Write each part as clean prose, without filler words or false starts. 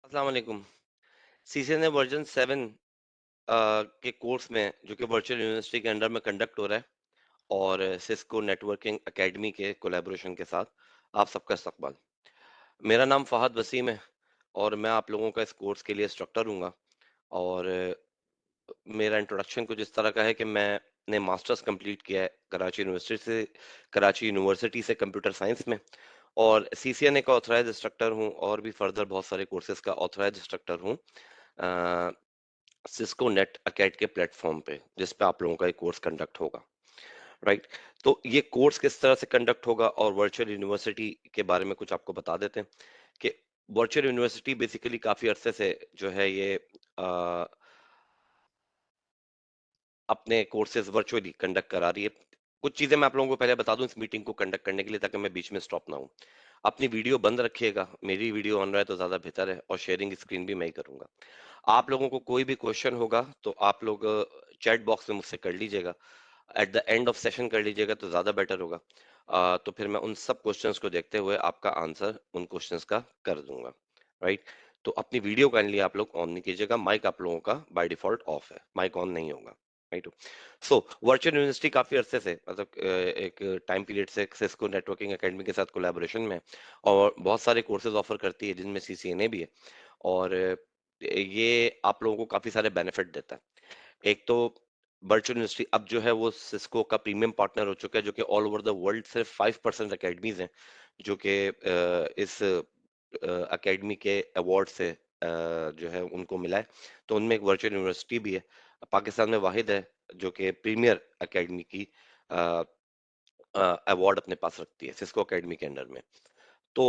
अस्सलाम वालेकुम। CCNA version 7 के कोर्स में जो कि वर्चुअल यूनिवर्सिटी के अंडर में कंडक्ट हो रहा है और सिस्को नेटवर्किंग एकेडमी के कोलैबोरेशन के साथ आप सबका इस्तकबाल। मेरा नाम फहद वसीम है और मैं आप लोगों का इस कोर्स के लिए इंस्ट्रक्टर हूँगा। और मेरा इंट्रोडक्शन कुछ इस तरह का है कि मैंने मास्टर्स कंप्लीट किया है कराची यूनिवर्सिटी से कंप्यूटर साइंस में, और सीसीएनए का ऑथराइज इंस्ट्रक्टर हूँ और भी फर्दर बहुत सारे कोर्सेज का ऑथराइज इंस्ट्रक्टर हूँ सिस्को नेट अकेड के प्लेटफॉर्म पे, जिस पे आप लोगों का एक कोर्स कंडक्ट होगा। राइट। तो ये कोर्स किस तरह से कंडक्ट होगा और वर्चुअल यूनिवर्सिटी के बारे में कुछ आपको बता देते हैं कि वर्चुअल यूनिवर्सिटी बेसिकली काफी अरसे से जो है ये अ, अपने कोर्सेज वर्चुअली कंडक्ट करा रही है। कुछ चीजें मैं आप लोगों को पहले बता दूं इस मीटिंग को कंडक्ट करने के लिए, ताकि मैं बीच में स्टॉप ना हूं। अपनी वीडियो बंद रखिएगा, मेरी वीडियो ऑन रहा है तो ज्यादा बेहतर है, और शेयरिंग स्क्रीन भी मैं ही करूंगा। आप लोगों को कोई भी क्वेश्चन होगा तो आप लोग चैट बॉक्स में मुझसे कर लीजिएगा, at the end of session कर लीजिएगा तो ज्यादा बेटर होगा। तो फिर मैं उन सब क्वेश्चंस को देखते हुए आपका आंसर उन क्वेश्चंस का कर दूंगा। राइट। तो अपनी वीडियो काइंडली आप लोग ऑन नहीं कीजिएगा, माइक आप लोगों का बाय डिफॉल्ट ऑफ है, माइक ऑन नहीं होगा। राइट। सो वर्चुअल यूनिवर्सिटी काफी अरसे से, मतलब एक टाइम पीरियड से सिस्को नेटवर्किंग एकेडमी के साथ कोलैबोरेशन में है और बहुत सारे कोर्सेज ऑफर करती है जिनमें सीसीएनए भी है। और ये आप लोगों को काफी सारे बेनिफिट देता है। एक तो वर्चुअल यूनिवर्सिटी अब जो है वो सिस्को का प्रीमियम पार्टनर हो चुका है, जो कि ऑल ओवर द वर्ल्ड सिर्फ 5% अकेडमीज हैं जो कि इस अकेडमी के अवार्ड से जो है उनको मिला है। तो उनमें एक वर्चुअल यूनिवर्सिटी भी है, पाकिस्तान में वाहिद है जो कि प्रीमियर अकेडमी की अवार्ड अपने पास रखती है सिस्को अकेडमी के अंडर में। तो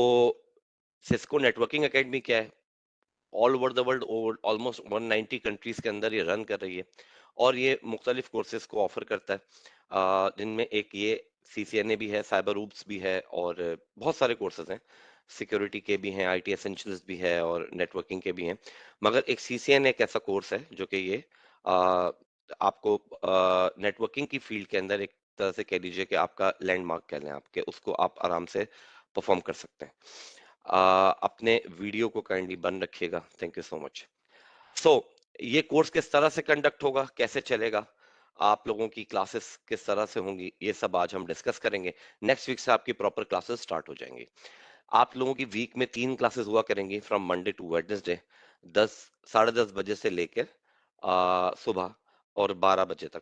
सिस्को नेटवर्किंग एकेडमी क्या है? All over the world, almost 190 countries के अंदर ये रन कर रही है और ये मुख्तलिफ कोर्सेज को ऑफर करता है, जिनमें एक ये सीसीएनए भी है, साइबर रूप्स भी है, और बहुत सारे कोर्सेज हैं। सिक्योरिटी के भी हैं, आईटी एसेंशियल्स भी है, और नेटवर्किंग के भी हैं। मगर एक सीसीएनए एक ऐसा कोर्स है जो कि ये आ, आपको नेटवर्किंग की फील्ड के अंदर एक तरह से कह लीजिए कि आपका लैंडमार्क कह लें, आपके उसको आप आराम से परफॉर्म कर सकते हैं। अपने वीडियो को काइंडली बंद रखिएगा, थैंक यू सो मच। सो ये कोर्स किस तरह से कंडक्ट होगा, कैसे चलेगा, आप लोगों की क्लासेस किस तरह से होंगी, ये सब आज हम डिस्कस करेंगे। नेक्स्ट वीक से आपकी प्रॉपर क्लासेस स्टार्ट हो जाएंगी। आप लोगों की वीक में 3 क्लासेस हुआ करेंगी, फ्रॉम मंडे टू वेडनेसडे, 10 साढ़े 10 बजे से लेकर सुबह और 12 बजे तक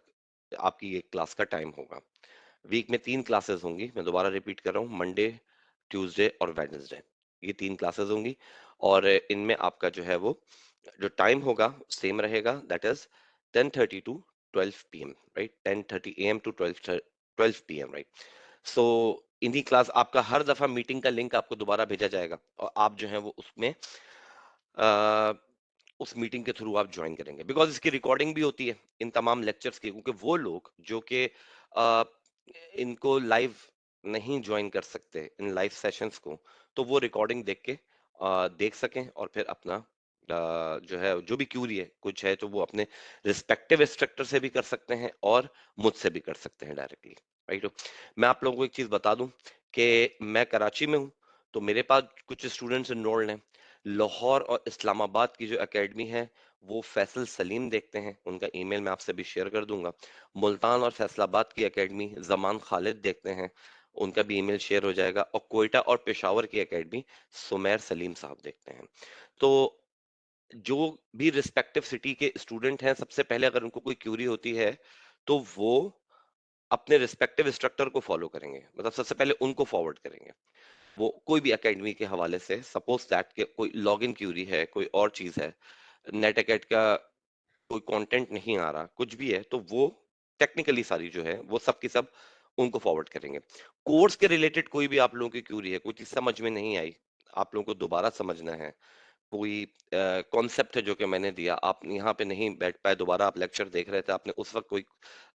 आपकी एक क्लास का टाइम होगा। वीक में 3 क्लासेस होंगी, मैं दोबारा रिपीट कर रहा हूँ, मंडे, ट्यूसडे और वेडनेसडे, ये 3 क्लासेस होंगी। और इनमें आपका जो है वो जो टाइम होगा सेम रहेगा, that is 10:30 to 12 PM, right, 10:30 AM to 12 PM, right. So इन्हीं क्लास आपका हर दफा मीटिंग का लिंक आपको दोबारा भेजा जाएगा और आप जो है वो उसमें अ, उस मीटिंग के थ्रू आप ज्वाइन करेंगे, बिकॉज इसकी रिकॉर्डिंग भी होती है इन तमाम लेक्चर्स की, क्योंकि वो लोग जो कि इनको लाइव नहीं ज्वाइन कर सकते इन लाइव सेशंस को, तो वो रिकॉर्डिंग देख के देख सकें और फिर अपना जो है जो भी क्यूरी है कुछ है तो वो अपने रिस्पेक्टिव इंस्ट्रक्टर से भी कर सकते हैं और मुझसे भी कर सकते हैं डायरेक्टली। राइट। मैं आप लोगों को एक चीज बता दूं कि मैं कराची में हूँ, तो मेरे पास कुछ स्टूडेंट्स इनरोल्ड हैं। लाहौर और इस्लामाबाद की जो एकेडमी है वो फैसल सलीम देखते हैं, उनका ईमेल मैं आपसे भी शेयर कर दूंगा। मुल्तान और फैसलाबाद की एकेडमी जमान खालिद देखते हैं, उनका भी ईमेल शेयर हो जाएगा। और कोयटा और पेशावर की एकेडमी सुमेर सलीम साहब देखते हैं। तो जो भी रिस्पेक्टिव सिटी के स्टूडेंट हैं, सबसे पहले अगर उनको कोई क्यूरी होती है तो वो अपने रिस्पेक्टिव इंस्ट्रक्टर को फॉलो करेंगे, मतलब सबसे पहले उनको फॉरवर्ड करेंगे। वो कोई भी एकेडमी के हवाले से, सपोज दैट के कोई लॉगिन क्यूरी है, कोई और चीज है, नेट अकेड का कोई कंटेंट नहीं आ रहा, कुछ भी है, तो वो टेक्निकली सारी जो है वो सब की सब उनको फॉरवर्ड करेंगे। कोर्स के रिलेटेड कोई भी आप लोगों की क्यूरी है, कोई चीज समझ में नहीं आई, आप लोगों को दोबारा समझना है, कोई कॉन्सेप्ट है जो कि मैंने दिया आप यहाँ पे नहीं बैठ पाए, दोबारा आप लेक्चर देख रहे थे, आपने उस वक्त कोई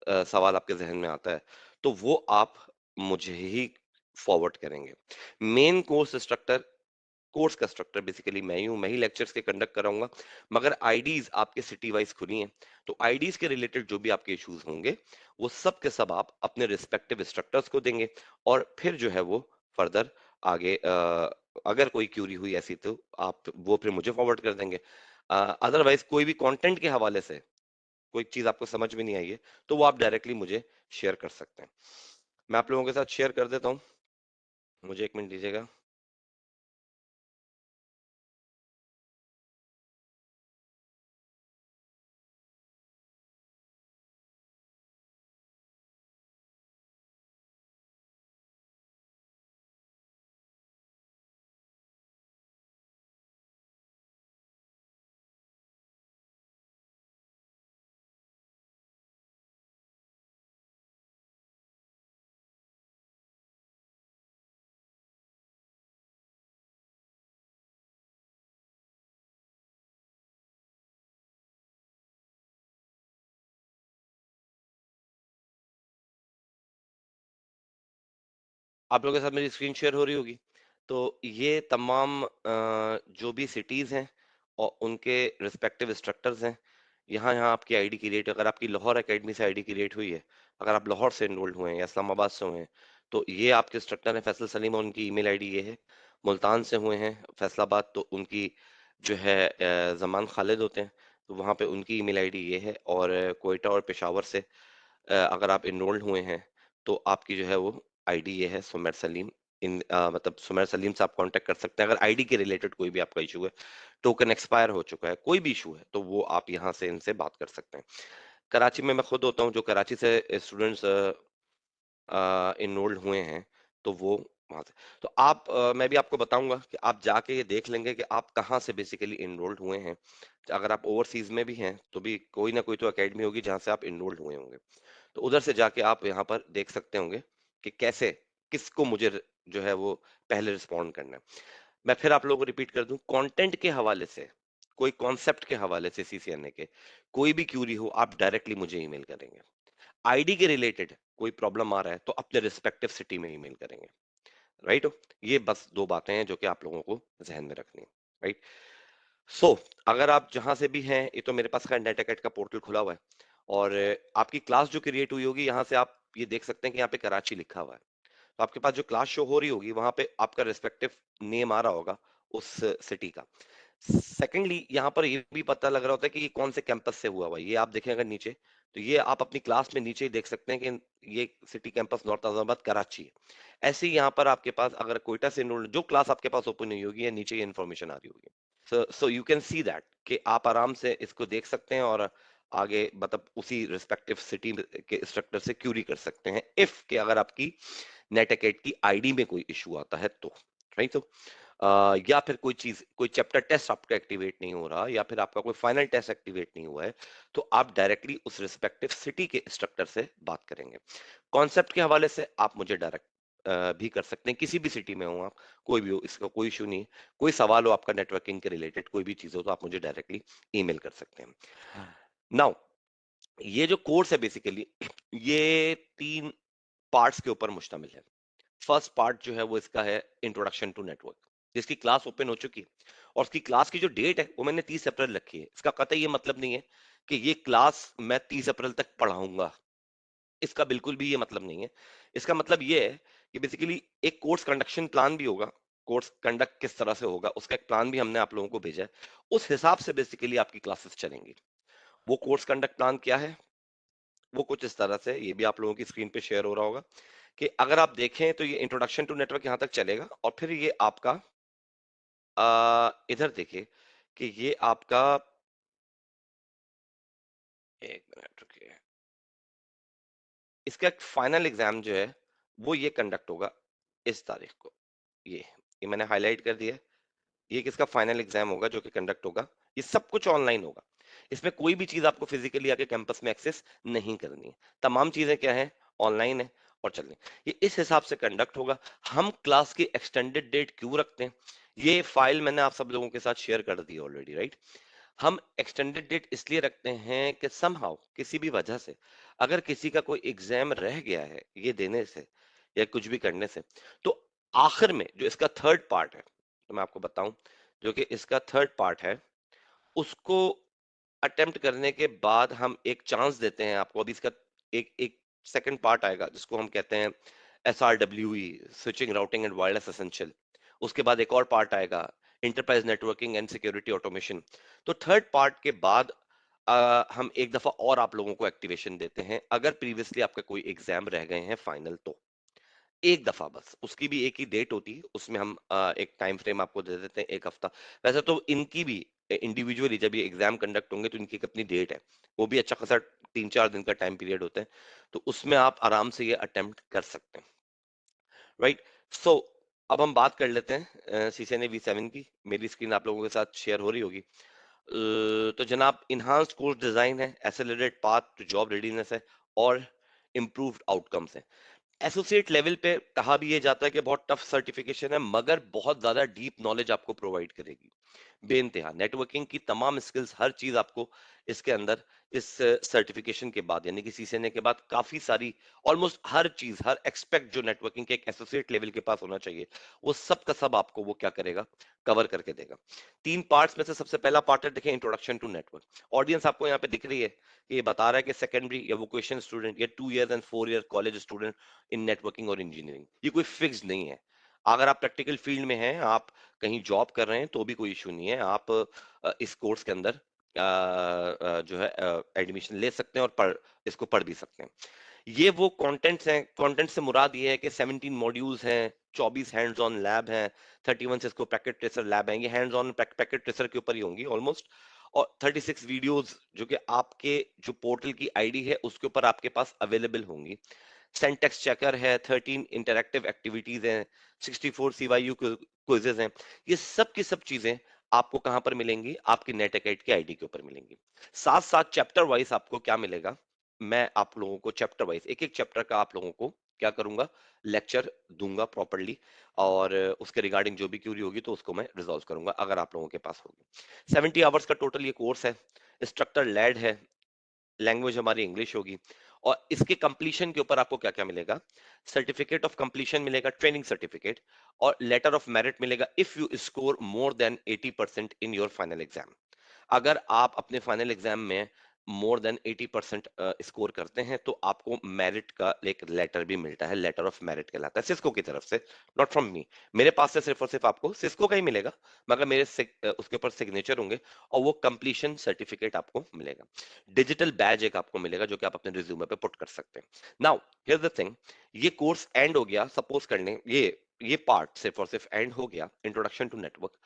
सवाल आपके जहन में आता है, तो वो आप मुझे ही फॉरवर्ड करेंगे। मेन कोर्स का स्ट्रक्चर बेसिकली मैं ही हूँ, मैं ही लेक्चर्स के कंडक्ट कराऊंगा। मगर आईडीज आपके सिटी वाइज खुली हैं, तो आईडीज के रिलेटेड जो भी आपके इश्यूज होंगे वो सब के सब आप अपने रिस्पेक्टिव इंस्ट्रक्टर्स को देंगे और फिर जो है वो फर्दर आगे अगर कोई क्यूरी हुई ऐसी तो आप वो फिर मुझे फॉरवर्ड कर देंगे। अदरवाइज कोई भी कंटेंट के हवाले से कोई चीज आपको समझ में नहीं आई है तो वो आप डायरेक्टली मुझे शेयर कर सकते हैं। मैं आप लोगों के साथ शेयर कर देता हूँ, मुझे एक मिनट दीजिएगा। आप लोगों के साथ मेरी स्क्रीन शेयर हो रही होगी। तो ये तमाम जो भी सिटीज हैं और उनके रिस्पेक्टिव इंस्ट्रक्टर्स हैं। यहाँ यहाँ आपकी आईडी क्रिएट, अगर आपकी लाहौर एकेडमी से आईडी क्रिएट हुई है, अगर आप लाहौर से एनरोल्ड हुए हैं या इस्लामाबाद से हुए हैं, तो ये आपके इंस्ट्रक्टर हैं फैसल सलीम और उनकी ईमेल आईडी ये है। मुल्तान से हुए हैं फैसलाबाद तो उनकी जो है जमान खालिद होते हैं, तो वहाँ पे उनकी ईमेल आईडी ये है। और कोयटा और पेशावर से अगर आप इनरोल्ड हुए हैं तो आपकी जो है वो आईडी ये है सुमेर सलीम। मतलब सुमेर सलीम से आप कांटेक्ट कर सकते हैं अगर आईडी के रिलेटेड कोई भी आपका इशू है, टोकन एक्सपायर हो चुका है, कोई भी इशू है तो वो आप यहाँ से इनसे बात कर सकते हैं। कराची में मैं खुद होता हूँ, जो कराची से स्टूडेंट्स इनरोल्ड हुए हैं तो वो वहां से। तो आप मैं भी आपको बताऊंगा कि आप जाके ये देख लेंगे कि आप कहाँ से बेसिकली इनरोल्ड हुए हैं। अगर आप ओवरसीज में भी हैं तो भी कोई ना कोई तो एकेडमी होगी जहाँ से आप इनरोल्ड हुए होंगे, तो उधर से जाके आप यहाँ पर देख सकते होंगे कि कैसे किसको मुझे जो है वो पहले रिस्पॉन्ड करना है। मैं फिर आप लोगों को रिपीट कर दूं, कंटेंट के हवाले से, कोई कॉन्सेप्ट के हवाले से सीसीएनए के कोई भी क्यूरी हो आप डायरेक्टली मुझे ईमेल करेंगे। आईडी के रिलेटेड कोई प्रॉब्लम आ रहा है तो अपने रिस्पेक्टिव सिटी में ईमेल करेंगे। राइट हो, ये बस दो बातें हैं जो कि आप लोगों को जहन में रखनी है। राइट। सो अगर आप जहां से भी हैं, ये तो मेरे पास का नेट अकेड का पोर्टल खुला हुआ है और आपकी क्लास जो क्रिएट हुई होगी यहाँ से आप ये देख सकते हैं कि यहाँ पे कराची लिखा हुआ है। तो आपके पास जो क्लास शो हो रही होगी वहां पे आपका रिस्पेक्टिव नेम आ रहा होगा उस सिटी का। सेकेंडली यहाँ पर ये भी पता लग रहा होता है कि ये कौन से कैंपस से हुआ हुआ है, ये आप देखें अगर नीचे, तो ये आप अपनी क्लास में नीचे ही देख सकते हैं कि ये city campus north Azamabad Karachi है। ऐसे ही यहाँ पर आपके पास अगर कोयटा से enrolled जो क्लास आपके पास ओपन हुई होगी या नीचे ये इन्फॉर्मेशन आ रही होगी। सो यू कैन सी दैट कि आप आराम से इसको देख सकते हैं और आगे मतलब उसी रिस्पेक्टिव सिटी के इंस्ट्रक्टर से क्यूरी कर सकते हैं इफ कि अगर आपकी नेट अकेड की आईडी में कोई इशू आता है तो। राइट। तो या फिर कोई चीज, कोई चैप्टर टेस्ट आपका एक्टिवेट नहीं हो रहा या फिर आपका कोई फाइनल टेस्ट एक्टिवेट नहीं हुआ है, तो आप डायरेक्टली उस रिस्पेक्टिव सिटी के इंस्ट्रक्टर से बात करेंगे। कॉन्सेप्ट के हवाले से आप मुझे डायरेक्ट भी कर सकते हैं, किसी भी सिटी में हो आप, कोई भी हो, इसका कोई इशू नहीं है। कोई सवाल हो आपका नेटवर्किंग के रिलेटेड, कोई भी चीज हो तो आप मुझे डायरेक्टली ईमेल कर सकते हैं। नाउ ये जो कोर्स है बेसिकली ये 3 पार्ट्स के ऊपर मुश्तमिल है। फर्स्ट पार्ट जो है वो इसका है इंट्रोडक्शन टू नेटवर्क, जिसकी क्लास ओपन हो चुकी है और उसकी क्लास की जो डेट है वो मैंने 30 अप्रैल रखी है। इसका कतई ये मतलब नहीं है कि ये क्लास मैं 30 अप्रैल तक पढ़ाऊंगा, इसका बिल्कुल भी ये मतलब नहीं है। इसका मतलब ये है कि बेसिकली एक कोर्स कंडक्शन प्लान भी होगा, कोर्स कंडक्ट किस तरह से होगा उसका एक प्लान भी हमने आप लोगों को भेजा है, उस हिसाब से बेसिकली आपकी क्लासेस चलेंगी। वो कोर्स कंडक्ट प्लान क्या है, वो कुछ इस तरह से, ये भी आप लोगों की स्क्रीन पे शेयर हो रहा होगा कि अगर आप देखें तो ये इंट्रोडक्शन टू नेटवर्क यहाँ तक चलेगा और फिर ये आपका इधर देखिए कि ये आपका, एक मिनट रुकिए, इसका एक फाइनल एग्जाम जो है वो ये कंडक्ट होगा इस तारीख को। ये मैंने हाईलाइट कर दिया है। ये किसका फाइनल एग्जाम होगा जो कि कंडक्ट होगा। ये सब कुछ ऑनलाइन होगा, इसमें कोई भी चीज आपको फिजिकली आके कैंपस में एक्सेस नहीं करनी है। तमाम चीजें क्या है, ऑनलाइन है और चल रही है। ये इस हिसाब से कंडक्ट होगा। हम क्लास की एक्सटेंडेड डेट क्यों रखते हैं, ये फाइल मैंने आप सब लोगों के साथ शेयर कर दी ऑलरेडी। राइट। हम एक्सटेंडेड डेट इसलिए रखते हैं कि समहाउ किसी भी वजह से अगर किसी का कोई एग्जाम रह गया है ये देने से या कुछ भी करने से, तो आखिर में जो इसका थर्ड पार्ट है, तो मैं आपको बताऊं, जो कि इसका थर्ड पार्ट है, उसको अटेम्प्ट करने के बाद हम एक चांस देते हैं आपको। अभी इसका एक एक सेकंड पार्ट आएगा जिसको हम कहते हैं SRWE, switching routing and wireless essential. उसके बाद एक और पार्ट आएगा enterprise networking and security automation. तो थर्ड पार्ट के बाद हम एक दफा और आप लोगों को एक्टिवेशन देते हैं अगर प्रीवियसली आपका कोई एग्जाम रह गए हैं फाइनल तो। एक दफा बस, उसकी भी एक ही डेट होती है, उसमें हम एक टाइम फ्रेम आपको दे देते हैं, एक हफ्ता। वैसे तो इनकी भी इंडिविजुअली जब ये एग्जाम कंडक्ट होंगे तो इनकी एक अपनी डेट है, वो भी अच्छा खासा 3-4 दिन का टाइम पीरियड होता है, तो उसमें आप आराम से ये अटेम्प्ट कर सकते हैं। राइट। सो अब हम बात कर लेते हैं CCNA V7 की। मेरी स्क्रीन आप लोगों के साथ शेयर हो रही होगी। तो जनाब, इन्हांस्ड कोर्स डिजाइन है, accelerated path to job readiness है, और इम्प्रूव्ड आउटकम्स है। एसोसिएट लेवल पे कहा भी ये जाता है कि बहुत टफ सर्टिफिकेशन है, मगर बहुत ज्यादा डीप नॉलेज आपको प्रोवाइड करेगी। बेइंतहा नेटवर्किंग की तमाम स्किल्स, हर चीज आपको इसके अंदर, इस सर्टिफिकेशन के बाद यानी कि CCNA के बाद काफी सारी, ऑलमोस्ट हर चीज, हर एक्सपेक्ट जो नेटवर्किंग के एक एसोसिएट लेवल के पास होना चाहिए, वो सब का सब आपको वो क्या करेगा, कवर करके देगा। 3 पार्ट्स में से सबसे पहला पार्ट है, देखें, इंट्रोडक्शन टू नेटवर्क। ऑडियंस आपको यहाँ पे दिख रही है कि ये बता रहा है कि सेकेंडरी या वोकेशनल स्टूडेंट या 2 years and 4 year college student in networking और इंजीनियरिंग, ये कोई फिक्स नहीं है। अगर आप प्रैक्टिकल फील्ड में हैं, आप कहीं जॉब कर रहे हैं, तो भी कोई इशू नहीं है, आप इस कोर्स के अंदर जो है एडमिशन ले सकते हैं और इसको पढ़ भी सकते हैं। ये वो कंटेंट्स हैं, कंटेंट से मुराद ये है कि 17 मॉड्यूल्स हैं, 24 हैंड्स ऑन लैब हैं, 31 इसको पैकेट ट्रेसर लैब हैं, ये हैंड्स ऑन पैकेट ट्रेसर के ऊपर ही होंगी ऑलमोस्ट, और 36 वीडियोस जो कि आपके जो पोर्टल की आईडी है उसके ऊपर आपके पास अवेलेबल होंगी। सेंटेक्स चेकर है, 13 इंटरैक्टिव एक्टिविटीज हैं, 64 CYU क्विजेज हैं। ये सब की सब चीजें आपको कहां पर मिलेंगी, आपकी नेट अकेडमी की आईडी के ऊपर मिलेंगी। साथ साथ चैप्टर वाइज आपको क्या मिलेगा, मैं आप लोगों को चैप्टर वाइज, एक एक चैप्टर का आप लोगों को क्या करूंगा, लेक्चर दूंगा प्रॉपरली, और उसके रिगार्डिंग जो भी क्यूरी होगी तो उसको मैं रिजॉल्व करूंगा अगर आप लोगों के पास होगी। 70 आवर्स का टोटल ये कोर्स है, इंस्ट्रक्टर लेड है, लैंग्वेज हमारी इंग्लिश होगी, और इसके कंप्लीशन के ऊपर आपको क्या क्या मिलेगा, सर्टिफिकेट ऑफ कंप्लीशन मिलेगा, ट्रेनिंग सर्टिफिकेट, और लेटर ऑफ मेरिट मिलेगा if you score more than 80% in your final exam. अगर आप अपने फाइनल एग्जाम में मोर देन 80% स्कोर करते हैं तो आपको मेरिट का एक लेटर भी मिलता है, लेटर ऑफ मेरिट कहलाता है सिस्को की तरफ से, नॉट फ्रॉम मी। मेरे पास से सिर्फ और सिर्फ आपको सिस्को का ही मिलेगा, मगर मेरे उसके ऊपर सिग्नेचर होंगे, और वो कंप्लीशन सर्टिफिकेट आपको मिलेगा। डिजिटल बैज एक आपको मिलेगा जो कि आप अपने रिज्यूमे पे पुट कर सकते हैं। नाउ हियर्स द थिंग, ये कोर्स एंड हो गया, सपोज कर लें ये पार्ट सिर्फ और सिर्फ एंड हो गया, इंट्रोडक्शन टू नेटवर्क,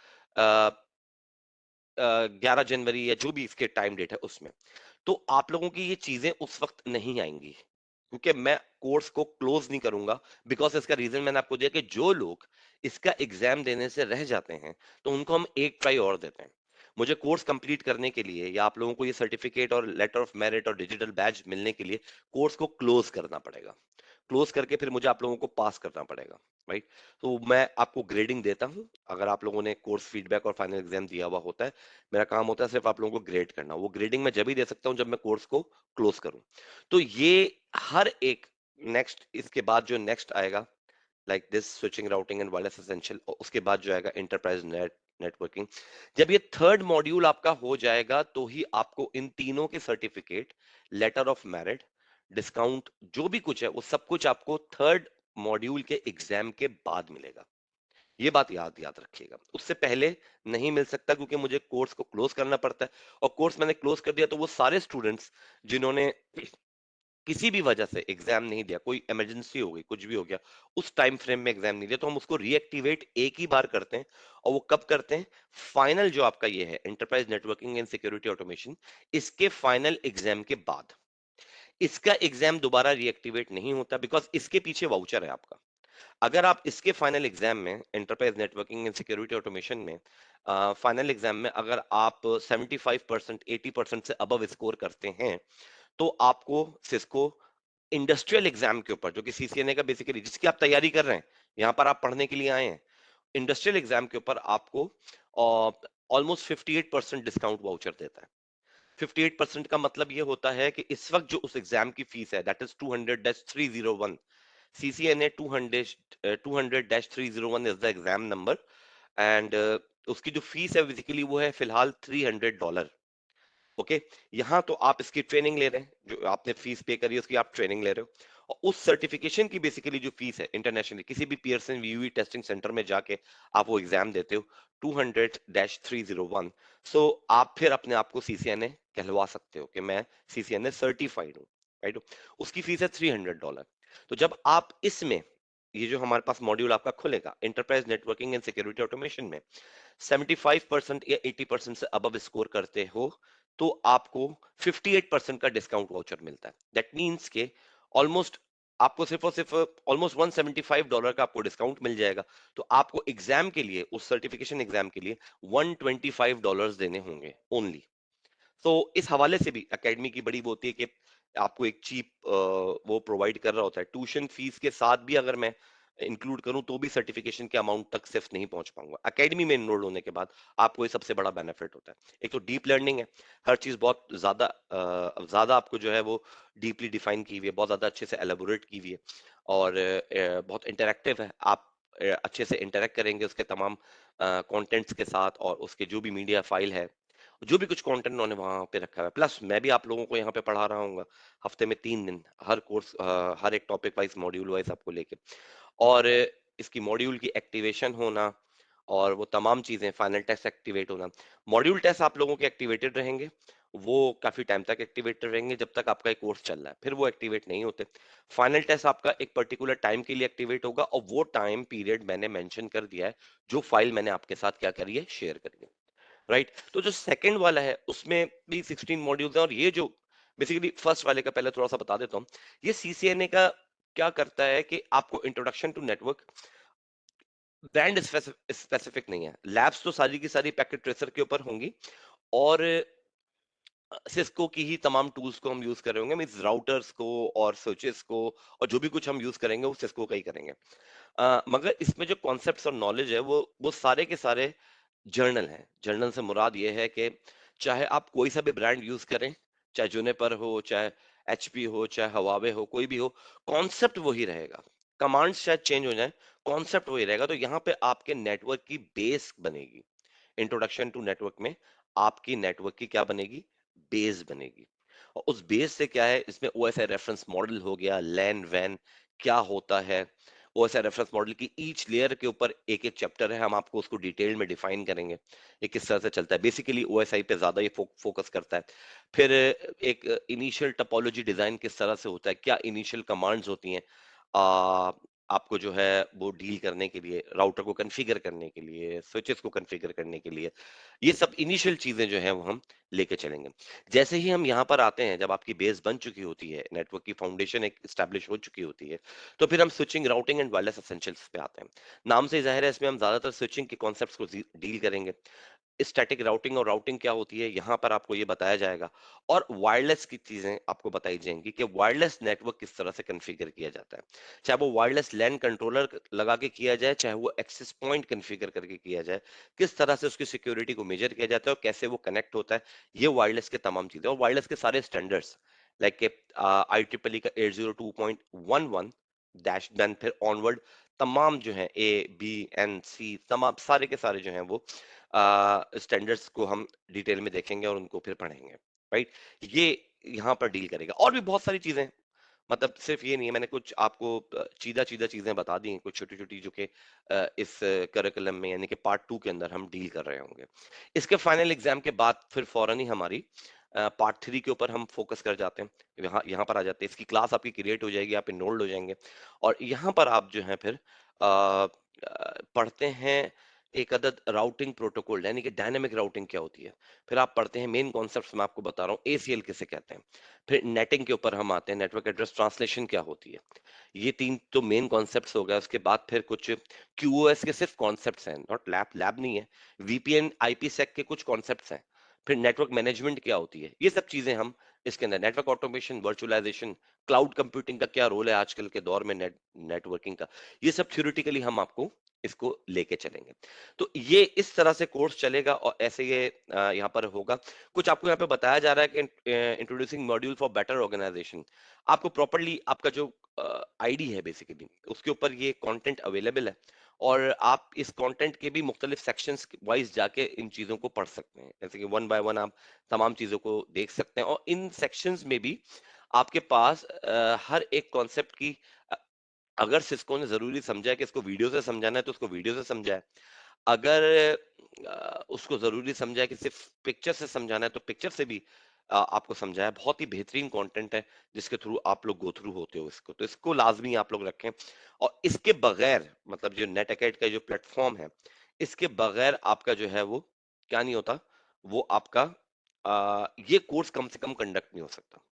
11 जनवरी या जो भी इसके टाइम डेट है उसमें, तो आप लोगों की ये चीजें उस वक्त नहीं आएंगी, क्योंकि मैं कोर्स को क्लोज नहीं करूंगा। बिकॉज इसका रीजन मैंने आपको दिया कि जो लोग इसका एग्जाम देने से रह जाते हैं तो उनको हम एक ट्राई और देते हैं। मुझे कोर्स कंप्लीट करने के लिए या आप लोगों को ये सर्टिफिकेट और लेटर ऑफ मेरिट और डिजिटल बैज मिलने के लिए कोर्स को क्लोज करना पड़ेगा, क्लोज करके फिर मुझे आप लोगों को पास करना पड़ेगा। राइट। तो मैं आपको ग्रेडिंग देता हूं, अगर आप लोगों ने कोर्स फीडबैक और फाइनल एग्जाम दिया हुआ होता है, मेरा काम होता है सिर्फ आप लोगों को ग्रेड करना। वो ग्रेडिंग मैं जब ही दे सकता हूं जब मैं कोर्स को क्लोज करूं। तो ये हर एक नेक्स्ट, इसके बाद जो नेक्स्ट आएगा, like this switching routing and wireless essential, और उसके बाद जो आएगा इंटरप्राइज नेटवर्किंग, जब ये थर्ड मॉड्यूल आपका हो जाएगा तो ही आपको इन तीनों के certificate, letter of merit, discount, जो भी कुछ है वो सब कुछ आपको थर्ड मॉड्यूल के एग्जाम के बाद मिलेगा। ये बात याद याद रखिएगा, उससे पहले नहीं मिल सकता, क्योंकि मुझे कोर्स को क्लोज करना पड़ता है, और कोर्स मैंने क्लोज कर दिया तो वो सारे स्टूडेंट्स जिन्होंने किसी भी वजह से एग्जाम नहीं दिया, कोई इमरजेंसी हो गई, कुछ भी हो गया, उस टाइम फ्रेम में एग्जाम नहीं दिया, तो हम उसको रीएक्टिवेट एक ही बार करते हैं। और वो कब करते हैं, फाइनल जो आपका ये है enterprise networking and security automation, इसके फाइनल एग्जाम के बाद। इसका एग्जाम दोबारा रीएक्टिवेट नहीं होता, बिकॉज इसके पीछे वाउचर है आपका। अगर आप इसके फाइनल एग्जाम में enterprise networking and security automation में फाइनल एग्जाम में अगर आप 75% 80% से अबव स्कोर करते हैं, तो आपको सिस्को इंडस्ट्रियल एग्जाम के ऊपर, जो कि CCNA का बेसिकली जिसकी आप तैयारी कर रहे हैं, यहाँ पर आप पढ़ने के लिए आए हैं, इंडस्ट्रियल एग्जाम के ऊपर आपको ऑलमोस्ट 58% डिस्काउंट वाउचर देता है। 58% का मतलब ये होता है कि इस वक्त जो उस एग्जाम की फीस है, that is 200-301, CCNA 200-301 is the exam number, and उसकी जो फीस है बेसिकली वो है फिलहाल $300। ओके। यहाँ तो आप इसकी ट्रेनिंग ले रहे हैं, जो आपने फीस पे करी है उसकी आप ट्रेनिंग ले रहे हो, उस सर्टिफिकेशन की बेसिकली जो फीस है इंटरनेशनली किसी भी पियर्सन वीयूई टेस्टिंग सेंटर में जाके आप वो एग्जाम देते हो 200-301। सो आप फिर अपने आप को सीसीएनए कहलवा सकते हो कि मैं सीसीएनए सर्टिफाइड हूँ, राइट। उसकी फीस है $300। तो जब आप इसमें ये जो हमारे पास मॉड्यूल आपका खुलेगा enterprise networking and security automation में 75% या 80% से अबव स्कोर करते हो तो आपको 58% का डिस्काउंट वाउचर मिलता है। दैट मीन्स के ऑलमोस्ट आपको सिर्फ और सिर्फ ऑलमोस्ट $175 का आपको डिस्काउंट मिल जाएगा। तो आपको एग्जाम के लिए उस सर्टिफिकेशन एग्जाम के लिए $125 देने होंगे ओनली। तो इस हवाले से भी एकेडमी की बड़ी वो होती है कि आपको एक चीप वो प्रोवाइड कर रहा होता है। ट्यूशन फीस के साथ भी अगर मैं इंक्लूड करूं तो भी सर्टिफिकेशन के अमाउंट तक सिर्फ नहीं पहुंच पाऊंगा। एकेडमी में इनरोल होने के बाद आपको ये सबसे बड़ा बेनिफिट होता है। एक तो डीप लर्निंग है, हर चीज बहुत ज्यादा आपको जो है वो डीपली डिफाइन की हुई है, बहुत ज्यादा अच्छे से एलेबोरेट की हुई है और बहुत इंटरेक्टिव है। आप अच्छे से इंटरेक्ट करेंगे उसके तमाम कंटेंट्स के साथ और उसके जो भी मीडिया फाइल है, जो भी कुछ कंटेंट उन्होंने वहां पे रखा है। प्लस मैं भी आप लोगों को यहाँ पे पढ़ा रहा हूँ हफ्ते में 3 दिन, हर कोर्स हर एक टॉपिक वाइज मॉड्यूल वाइज आपको लेके। और इसकी मॉड्यूल की एक्टिवेशन होना और वो तमाम चीजें, फाइनल टेस्ट एक्टिवेट होना। मॉड्यूल टेस्ट आप लोगों के एक्टिवेटेड रहेंगे, वो काफी टाइम तक एक्टिवेटेड रहेंगे जब तक आपका एक कोर्स चल रहा है, फिर वो एक्टिवेट नहीं होते। फाइनल टेस्ट आपका एक पर्टिकुलर टाइम के लिए एक्टिवेट होगा और वो टाइम पीरियड मैंने मेंशन कर दिया है, जो फाइल मैंने आपके साथ क्या करी है, शेयर करी है, राइट। तो जो सेकंड वाला है उसमें भी 16 मॉड्यूल्स हैं और ये जो बेसिकली फर्स्ट वाले का पहले थोड़ा सा बता देता हूँ। ये सीसीएनए का क्या करता है कि आपको introduction to network, brand specific नहीं है, लैब्स तो सारी की सारी पैकेट ट्रेसर के ऊपर होंगी और सिस्को की ही तमाम टूल्स को हम यूज कर रहे होंगे, मींस राउटर्स को और स्विचेस को और जो भी कुछ हम यूज करेंगे वो सिस्को का ही करेंगे। मगर इसमें जो कॉन्सेप्ट्स और नॉलेज है वो सारे के सारे जर्नल है। जर्नल से मुराद ये है कि चाहे आप कोई सा भी ब्रांड यूज करें, चाहे जुनिपर हो, चाहे एचपी हो, चाहे हवावे हो, कोई भी हो, कॉन्सेप्ट वही रहेगा। कमांड्स शायद चेंज हो जाए, कॉन्सेप्ट वही रहेगा। तो यहाँ पे आपके नेटवर्क की बेस बनेगी। इंट्रोडक्शन टू नेटवर्क में आपकी नेटवर्क की क्या बनेगी, बेस बनेगी। और उस बेस से क्या है, इसमें ओएसआई रेफरेंस मॉडल हो गया, लैन वैन क्या होता है, ओएसआई रेफरेंस मॉडल की ईच लेयर के ऊपर एक एक चैप्टर है, हम आपको उसको डिटेल में डिफाइन करेंगे ये किस तरह से चलता है। बेसिकली ओएसआई पे ज्यादा ये फोकस करता है। फिर एक इनिशियल टपोलॉजी डिजाइन किस तरह से होता है, क्या इनिशियल कमांड्स होती हैं आपको जो है वो डील करने के लिए, राउटर को कॉन्फ़िगर करने के लिए, स्विचेस को कॉन्फ़िगर करने के लिए, ये सब इनिशियल चीजें जो हैं वो हम लेके चलेंगे। जैसे ही हम यहाँ पर आते हैं, जब आपकी बेस बन चुकी होती है, नेटवर्क की फाउंडेशन एक स्टैब्लिश हो चुकी होती है, तो फिर हम switching, routing and wireless essentials पे आते हैं। नाम से ही जाहिर है इसमें हम ज्यादातर स्विचिंग के कॉन्सेप्ट्स को डील करेंगे। स्टैटिक राउटिंग और राउटिंग क्या होती है यहाँ पर आपको ये बताया जाएगा और वायरलेस की चीजें आपको बताई जाएंगी कि वायरलेस नेटवर्क किस तरह से कॉन्फ़िगर किया जाता है, चाहे वो वायरलेस लैन कंट्रोलर लगा के किया जाए, चाहे वो एक्सेस पॉइंट कॉन्फ़िगर करके किया जाए, किस तरह से उसकी सिक्योरिटी को मेजर किया जाता है और कैसे वो कनेक्ट होता है। ये वायरलेस के तमाम चीजें और वायरलेस के सारे स्टैंडर्ड्स लाइक के IEEE का 802.11 डैश देन फिर ऑनवर्ड तमाम जो है A B N C तमाम सारे के सारे जो हैं वो स्टैंडर्ड्स को हम डिटेल में देखेंगे और उनको फिर पढ़ेंगे, राइट। ये यहाँ पर डील करेगा और भी बहुत सारी चीजें, मतलब सिर्फ ये नहीं है। मैंने कुछ आपको चीदा चीदा चीजें बता दी हैं, कुछ छोटी छोटी जो कि इस करिकुलम में यानी कि पार्ट 2 के अंदर हम डील कर रहे होंगे। इसके फाइनल एग्जाम के बाद फिर फौरन ही हमारी पार्ट 3 के ऊपर हम फोकस कर जाते हैं, यहाँ यहाँ पर आ जाते हैं। इसकी क्लास आपकी क्रिएट हो जाएगी, आप इनरोल्ड हो जाएंगे और यहाँ पर आप जो है फिर पढ़ते हैं एक अदद राउटिंग प्रोटोकॉल, यानी कि डायनेमिक राउटिंग क्या होती है। फिर आप पढ़ते हैं मेन कॉन्सेप्ट्स, मैं आपको बता रहा हूँ ACL किसे कहते हैं। फिर नेटिंग के ऊपर हम आते हैं, नेटवर्क एड्रेस ट्रांसलेशन क्या होती है। ये 3 तो मेन कॉन्सेप्ट्स हो गए। उसके बाद फिर कुछ QoS के सिर्फ कॉन्सेप्ट्स हैं, नॉट लैब, लैब नहीं है। VPN IPsec के कुछ कॉन्सेप्ट्स हैं। फिर नेटवर्क मैनेजमेंट क्या होती है, ये सब चीजें हम इसके अंदर, network automation, virtualisation, cloud computing का क्या रोल है आजकल के दौर में, नेटवर्किंग का, ये सब थ्योरेटिकली हम आपको इसको लेके चलेंगे। तो ये इस तरह से कोर्स चलेगा और ऐसे ये यहाँ पर होगा। कुछ आपको यहाँ पे बताया जा रहा है कि introducing module for better organisation. आपको प्रॉपरली आपका जो आईडी है बेसिकली उसके ऊपर ये कंटेंट अवेलेबल है और आप इस कंटेंट के भी मुख्तलिफ सेक्शंस वाइज जाके इन चीजों को पढ़ सकते हैं, जैसे कि वन बाय वन आप तमाम चीजों को देख सकते हैं और इन सेक्शंस में भी आपके पास हर एक कॉन्सेप्ट की अ, अगर सिस्को ने जरूरी समझा है कि इसको वीडियो से समझाना है तो उसको वीडियो से समझा है। अगर उसको जरूरी समझा है कि सिर्फ पिक्चर से समझाना है तो पिक्चर से भी आपको समझाया। बहुत ही बेहतरीन कंटेंट है जिसके थ्रू आप लोग गो थ्रू होते हो इसको, तो इसको लाजमी आप लोग रखें। और इसके बगैर मतलब जो नेट अकेड का जो प्लेटफॉर्म है, इसके बगैर आपका जो है वो क्या नहीं होता, वो आपका ये कोर्स कम से कम कंडक्ट नहीं हो सकता।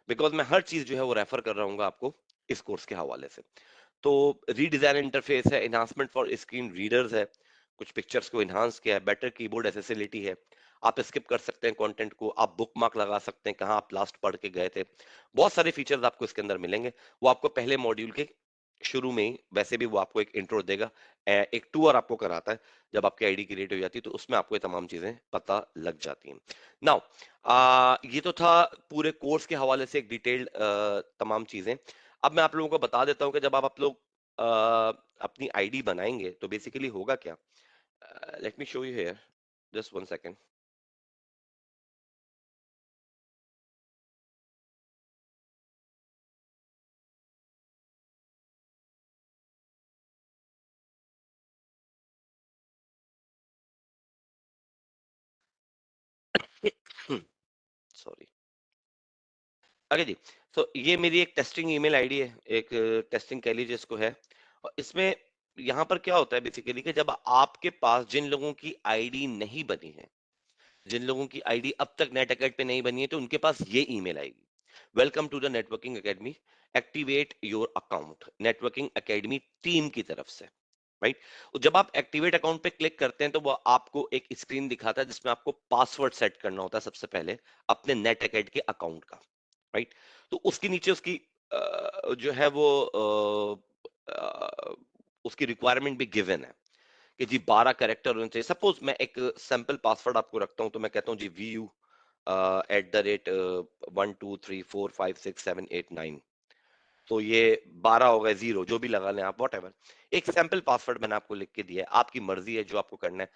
बिकॉज मैं हर चीज जो है वो रेफर कर रहा हूँ आपको इस कोर्स के हवाले से। तो रीडिजाइन इंटरफेस है, एनहांसमेंट फॉर स्क्रीन रीडर्स है, कुछ पिक्चर्स को इन्हांस किया है, बेटर कीबोर्ड एसेसिबिलिटी है, आप स्किप कर सकते हैं कंटेंट को, आप बुक मार्क लगा सकते हैं कहाँ आप लास्ट पढ़ के गए थे। बहुत सारे फीचर्स आपको इसके अंदर मिलेंगे। वो आपको पहले मॉड्यूल के शुरू में ही वैसे भी वो आपको एक इंट्रो देगा, एक टूर आपको कराता है। जब आपकी आईडी क्रिएट हो जाती है तो उसमें आपको ये तमाम चीजें पता लग जाती हैं। नाउ ये तो था पूरे कोर्स के हवाले से एक डिटेल्ड तमाम चीजें। अब मैं आप लोगों को बता देता हूँ कि जब आप लोग अ, अपनी आईडी बनाएंगे तो बेसिकली होगा क्या। Let me show you here, just one second. Sorry. Okay जी। तो ये मेरी एक टेस्टिंग ईमेल आईडी है, एक टेस्टिंग कह लीजिए इसको है। और इसमें यहाँ पर क्या होता है बेसिकली कि जब आपके पास जिन लोगों की आईडी नहीं बनी है, जिन लोगों की आईडी अब तक नेट अकेड पे नहीं बनी है, तो उनके पास ये ईमेल आएगी। Welcome to the networking academy, activate your account, networking academy team की तरफ से। राइट। जब आप एक्टिवेट अकाउंट पे क्लिक करते हैं तो वो आपको एक स्क्रीन दिखाता है जिसमें आपको पासवर्ड सेट करना होता है सबसे पहले अपने नेट अकेड के अकाउंट का। राइट। तो उसके नीचे उसकी जो है वो उसकी रिक्वायरमेंट भी गिवन है कि जी 12 कैरेक्टर होने चाहिए। सपोज मैं एक सैंपल पासवर्ड आपको रखता हूं, तो मैं कहता हूं जी VU @1 2 3 4 5 6 7 8 9। तो ये 12 हो गए, 0 जो भी लगा लें आप, वॉट एवर। एक सैंपल पासवर्ड मैंने आपको लिख के दिया है, आपकी मर्जी है जो आपको करना है।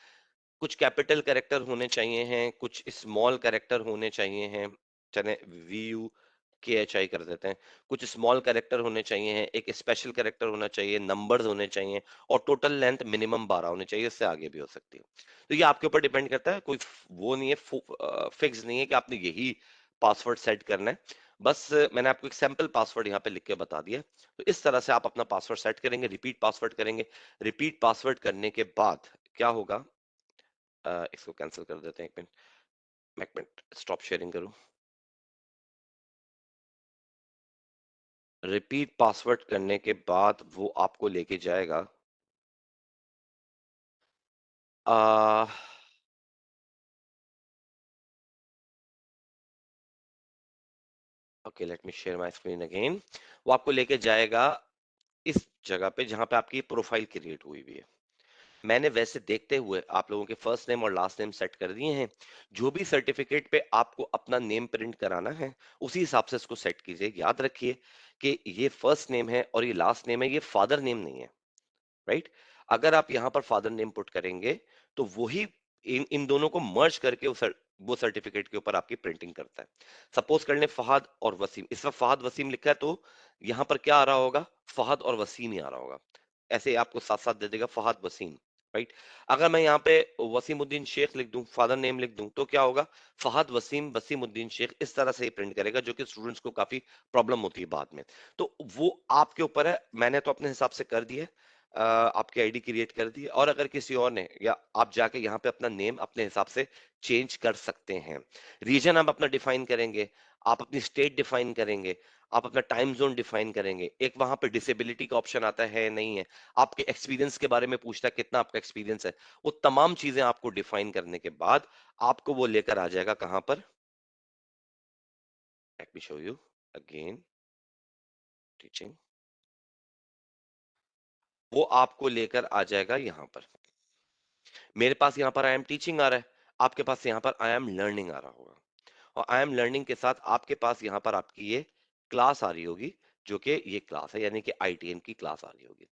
कुछ कैपिटल कैरेक्टर होने चाहिए हैं, कुछ स्मॉल कैरेक्टर होने चाहिए हैं। चले VUKHI कर देते हैं। कुछ स्मॉल कैरेक्टर होने चाहिए हैं, एक स्पेशल कैरेक्टर होना चाहिए, नंबर्स होने चाहिए, और टोटल लेंथ मिनिमम 12 होनी चाहिए, इससे आगे भी हो सकती है। तो ये आपके ऊपर डिपेंड करता है, कोई वो नहीं है, फिक्स नहीं है कि आपने यही पासवर्ड सेट करना है। बस मैंने आपको एक सैंपल पासवर्ड यहाँ पे लिख के बता दिया। तो इस तरह से आप अपना पासवर्ड सेट करेंगे, रिपीट पासवर्ड करेंगे। रिपीट पासवर्ड करने के बाद क्या होगा, इसको कैंसिल कर देते हैं, एक मिनट, मैं एक मिनट स्टॉप शेयरिंग करूं। रिपीट पासवर्ड करने के बाद वो आपको लेके जाएगा आ, okay, let me share my screen again. वो आपको लेके जाएगा इस जगह पे जहां पे आपकी प्रोफाइल क्रिएट हुई हुई है। मैंने वैसे देखते हुए आप लोगों के फर्स्ट नेम और लास्ट नेम सेट कर दिए हैं। जो भी सर्टिफिकेट पे आपको अपना नेम प्रिंट कराना है उसी हिसाब से इसको सेट कीजिए। याद रखिए कि ये फर्स्ट नेम है और ये लास्ट नेम है, ये फादर नेम नहीं है। राइट। अगर आप यहाँ पर फादर नेम पुट करेंगे तो वही इन इन दोनों को मर्ज करके वो सर्टिफिकेट के ऊपर आपकी प्रिंटिंग करता है। सपोज कर लें फहद और वसीम, इस वक्त फहद वसीम लिखा है, तो यहाँ पर क्या आ रहा होगा, फहद और वसीम ही आ रहा होगा। ऐसे ही आपको साथ साथ दे देगा फहद वसीम। राइट। अगर मैं यहाँ पे वसीमुद्दीन शेख लिख दूं, फादर नेम लिख दूं, तो क्या होगा, फहद वसीम वसीमुद्दीन शेख, इस तरह से ही प्रिंट करेगा, जो कि स्टूडेंट्स को काफी प्रॉब्लम होती है बाद में। तो वो आपके ऊपर है, मैंने तो अपने हिसाब से कर दिया है। आपकी आईडी क्रिएट कर दी है, और अगर किसी और ने, या आप जाके यहाँ पे अपना नेम अपने हिसाब से चेंज कर सकते हैं। रीजन आप अपना डिफाइन करेंगे, आप अपनी स्टेट डिफाइन करेंगे, आप अपना टाइम जोन डिफाइन करेंगे। एक वहां पे डिसेबिलिटी का ऑप्शन आता है नहीं है, आपके एक्सपीरियंस के बारे में पूछता है कितना आपका एक्सपीरियंस है। वो तमाम चीजें आपको डिफाइन करने के बाद आपको वो लेकर आ जाएगा कहां पर, late me show you again, teaching. वो आपको लेकर आ जाएगा यहाँ पर। मेरे पास यहाँ पर आई एम टीचिंग आ रहा है, आपके पास यहाँ पर आई एम लर्निंग आ रहा होगा, और आई एम लर्निंग के साथ आपके पास यहाँ पर आपकी ये क्लास आ रही होगी, जो कि ये क्लास है, यानी कि ITN की क्लास आ रही होगी।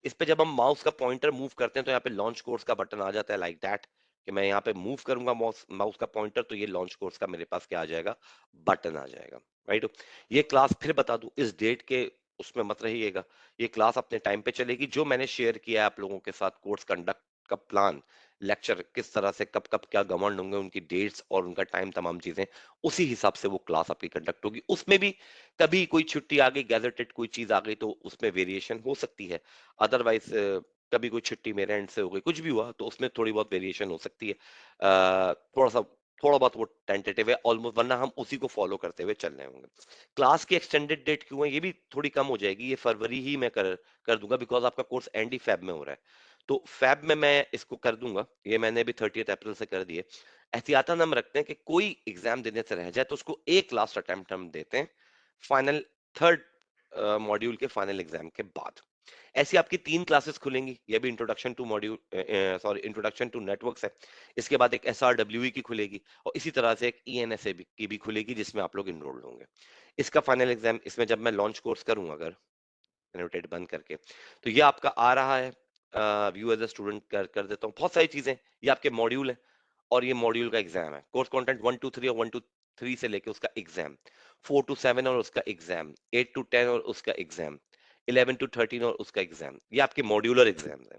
इस पे जब हम माउस का पॉइंटर मूव करते हैं तो यहाँ पे लॉन्च कोर्स का बटन आ जाता है, लाइक दैट। कि मैं यहाँ पे मूव करूंगा माउस माउस का पॉइंटर, तो ये लॉन्च कोर्स का मेरे पास क्या आ जाएगा, बटन आ जाएगा। राइट। ये क्लास फिर बता दूं, इस डेट के उसमें मत रहिएगा, ये क्लास अपने टाइम पे चलेगी। जो मैंने शेयर किया है आप लोगों के साथ कोर्स कंडक्ट का प्लान, लेक्चर किस तरह से कब कब क्या गवर्न होंगे, उनकी डेट्स और उनका टाइम, तमाम चीजें उसी हिसाब से वो क्लास आपकी कंडक्ट होगी। उसमें भी कभी कोई छुट्टी आ गई, गैजेटेड कोई चीज आ गई, तो उसमें वेरिएशन हो सकती है। अदरवाइज कभी कोई छुट्टी मेरे एंड से हो गई, कुछ भी हुआ, तो उसमें थोड़ी बहुत वेरिएशन हो सकती है। थोड़ा सा, थोड़ा बहुत वो टेंटेटिव है ऑलमोस्ट, वरना हम उसी को फॉलो करते हुए चल रहे होंगे। क्लास की एक्सटेंडेड डेट क्यों है, ये भी थोड़ी कम हो जाएगी, ये फरवरी ही मैं कर दूंगा, बिकॉज आपका कोर्स एंड ही फेब में हो रहा है। तो फेब में मैं इसको कर दूंगा, ये मैंने भी 30 अप्रैल से कर दिए। एहतियातन हम रखते हैं कि कोई एग्जाम देने से रह जाए तो उसको एक लास्ट अटेम्प्ट हम देते हैं, फाइनल थर्ड मॉड्यूल के फाइनल एग्जाम के बाद। ऐसी आपकी 3 क्लासेस खुलेंगी, ये भी introduction to module, sorry, introduction to networks है। इसके बाद एक SRWE की खुलेगी, और इसी तरह से एक ENSA की भी खुलेगी, जिसमें आप लोग इनरोल्ड होंगे। इसका फाइनल एग्जाम, इसमें जब मैं लॉन्च कोर्स करूंगा, अगर एनोटेट बंद करके, तो ये आपका आ रहा है। व्यू एज अ स्टूडेंट कर देता हूँ, बहुत सारी चीजें, ये आपके मॉड्यूल है, और ये मॉड्यूल का एग्जाम है। कोर्स कंटेंट 1 2 3 और 1 2 3 से लेके उसका एग्जाम, 4 to 7 और उसका एग्जाम, 8 to 10 और उसका एग्जाम, 11 to 13 और उसका एग्जाम, ये आपके मॉड्यूलर एग्जाम है।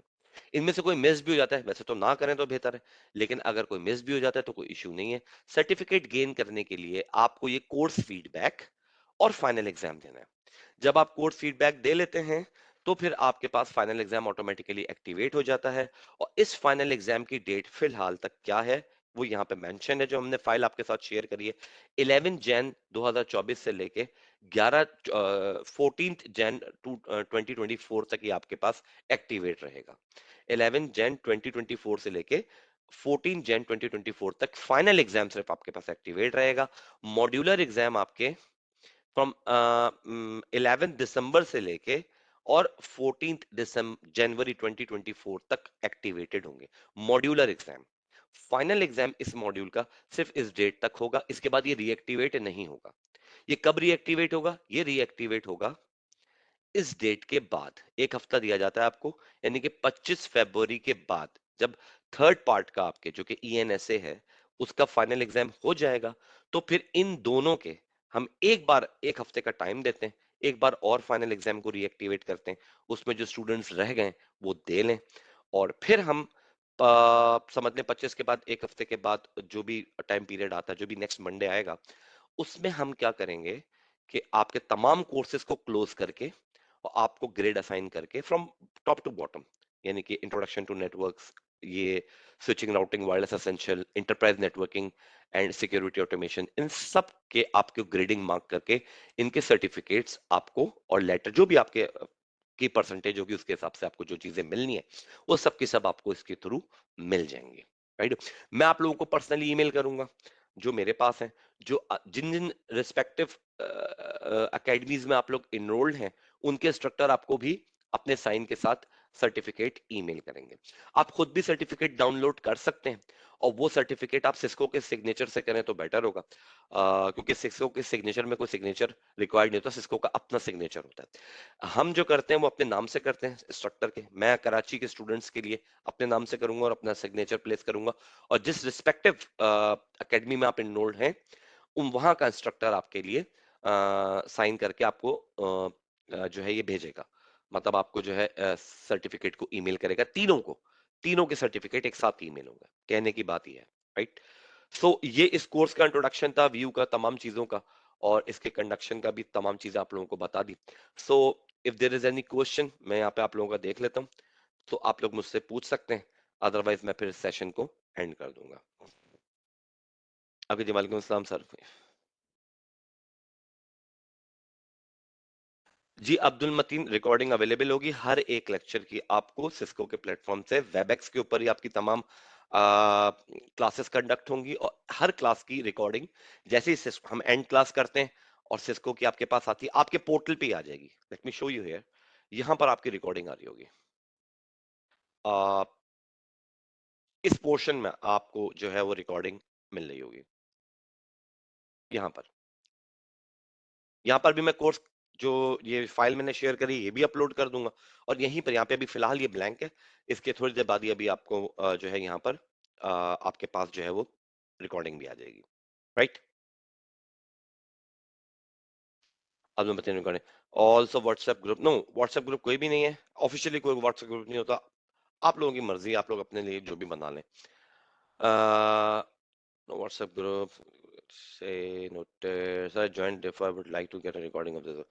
इनमें से कोई मिस भी हो जाता है, वैसे तो ना करें तो बेहतर है, लेकिन अगर कोई मिस भी हो जाता है तो कोई इश्यू नहीं है। सर्टिफिकेट गेन करने के लिए आपको ये कोर्स फीडबैक और फाइनल एग्जाम देना है। जब आप कोर्स फीडबैक दे लेते हैं, तो फिर आपके पास फाइनल एग्जाम ऑटोमेटिकली एक्टिवेट हो जाता है। और इस फाइनल एग्जाम की डेट फिलहाल तक क्या है, वो यहाँ पे मेंशन है, जो हमने फाइल आपके साथ शेयर करी है। 11 जैन 2024 से लेके 14 जैन 2024 तक ये आपके पास एक्टिवेट रहेगा। 11 जैन 2024 से लेके 14 जैन 2024 तक फाइनल एग्जाम सिर्फ आपके पास एक्टिवेट रहेगा। मॉड्यूलर एग्जाम आपके फ्रॉम 11 दिसंबर से लेके और 14 दिसंबर जनवरी 2024 तक एक्टिवेटेड होंगे मॉड्यूलर एग्जाम। फाइनल एग्जाम इस मॉड्यूल का सिर्फ इस डेट तक होगा, इसके बाद ये रीएक्टिवेट नहीं होगा। ये कब रीएक्टिवेट होगा, ये रीएक्टिवेट होगा इस डेट के बाद, एक हफ्ता दिया जाता है आपको, यानी कि 25 फरवरी के बाद, जब थर्ड पार्ट का आपके जो कि ENSA है उसका फाइनल एग्जाम हो जाएगा, तो फिर इन दोनों के हम एक बार एक हफ्ते का टाइम देते हैं, एक बार और फाइनल एग्जाम को रीएक्टिवेट करते हैं, उसमें जो स्टूडेंट्स रह गए वो दे लें, और फिर हम समझ लें 25 के बाद एक हफ्ते के बाद जो भी टाइम पीरियड आता है, जो भी नेक्स्ट मंडे आएगा, उसमें हम क्या करेंगे कि आपके तमाम कोर्सेज को क्लोज करके और आपको ग्रेड असाइन करके फ्रॉम टॉप टू बॉटम, यानी कि इंट्रोडक्शन टू नेटवर्क्स, ये switching, routing, wireless essential, enterprise networking and security automation, इन सब के आपको ग्रेडिंग मार्क करके इनके सर्टिफिकेट्स आपको और लेटर, जो भी आपके की परसेंटेज होगी उसके हिसाब से आपको जो चीजें मिलनी है, वो सब की सब आपको इसके थ्रू मिल जाएंगे। राइट। मैं आप लोगों को पर्सनली ईमेल करूंगा, जो मेरे पास है, जो जिन जिन रिस्पेक्टिव अकेडमीज में आप लोग इनरोल्ड हैं, उनके इंस्ट्रक्टर आपको भी अपने साइन के साथ सर्टिफिकेट ईमेल करेंगे। आप खुद भी सर्टिफिकेट डाउनलोड कर सकते हैं, और वो सर्टिफिकेट आप सिस्को के सिग्नेचर से करें तो बेटर होगा, क्योंकि सिस्को के सिग्नेचर में कोई सिग्नेचर रिक्वायर्ड नहीं होता, सिस्को का अपना सिग्नेचर होता है। हम जो करते हैं वो अपने नाम से करते हैं इंस्ट्रक्टर के, मैं कराची के स्टूडेंट्स के लिए अपने नाम से करूंगा और अपना सिग्नेचर प्लेस करूंगा, और जिस रिस्पेक्टिव अकेडमी में आप इनरोल्ड हैं, उन वहां का इंस्ट्रक्टर आपके लिए साइन करके आपको जो है ये भेजेगा, मतलब आपको जो है सर्टिफिकेट को ईमेल करेगा, तीनों के सर्टिफिकेट एक साथ ईमेल होंगे। कहने की बात ये है। राइट। सो ये इस कोर्स का इंट्रोडक्शन था, व्यू का, तमाम चीजों का, और इसके कंडक्शन का भी तमाम चीजें आप लोगों को बता दी। So if there is any question, मैं यहाँ पे आप लोगों का देख लेता हूँ, तो आप लोग मुझसे पूछ सकते हैं, अदरवाइज मैं फिर सेशन को एंड कर दूंगा। अभी जी, वालेकुम अस्सलाम सर। जी, अब्दुल मतीन, रिकॉर्डिंग अवेलेबल होगी हर एक लेक्चर की, आपको सिस्को के प्लेटफॉर्म से, वेबएक्स के ऊपर ही आपकी तमाम क्लासेस कंडक्ट होंगी, और हर क्लास की रिकॉर्डिंग जैसे ही हम एंड क्लास करते हैं और सिस्को की आपके पास आती है, आपके पोर्टल पे ही आ जाएगी। Late me show you here, यहाँ पर आपकी रिकॉर्डिंग आ रही होगी। आ, इस पोर्शन में आपको जो है वो रिकॉर्डिंग मिल रही होगी, यहाँ पर भी मैं कोर्स, जो ये फाइल मैंने शेयर करी, ये भी अपलोड कर दूंगा, और यहीं पर, यहाँ पे अभी फिलहाल ये ब्लैंक है, इसके थोड़ी देर बाद ही अभी आपको जो है यहाँ पर आपके पास जो है वो रिकॉर्डिंग भी आ जाएगी, राइट। अब मैं बताने recording also WhatsApp group, no WhatsApp group कोई भी नहीं है, ऑफिशियली कोई व्हाट्सएप ग्रुप नहीं होता। आप लोगों की मर्जी, आप लोग अपने लिए जो भी बना लें। No WhatsApp group. Say noted. Sir, join if I would like to get a recording of this.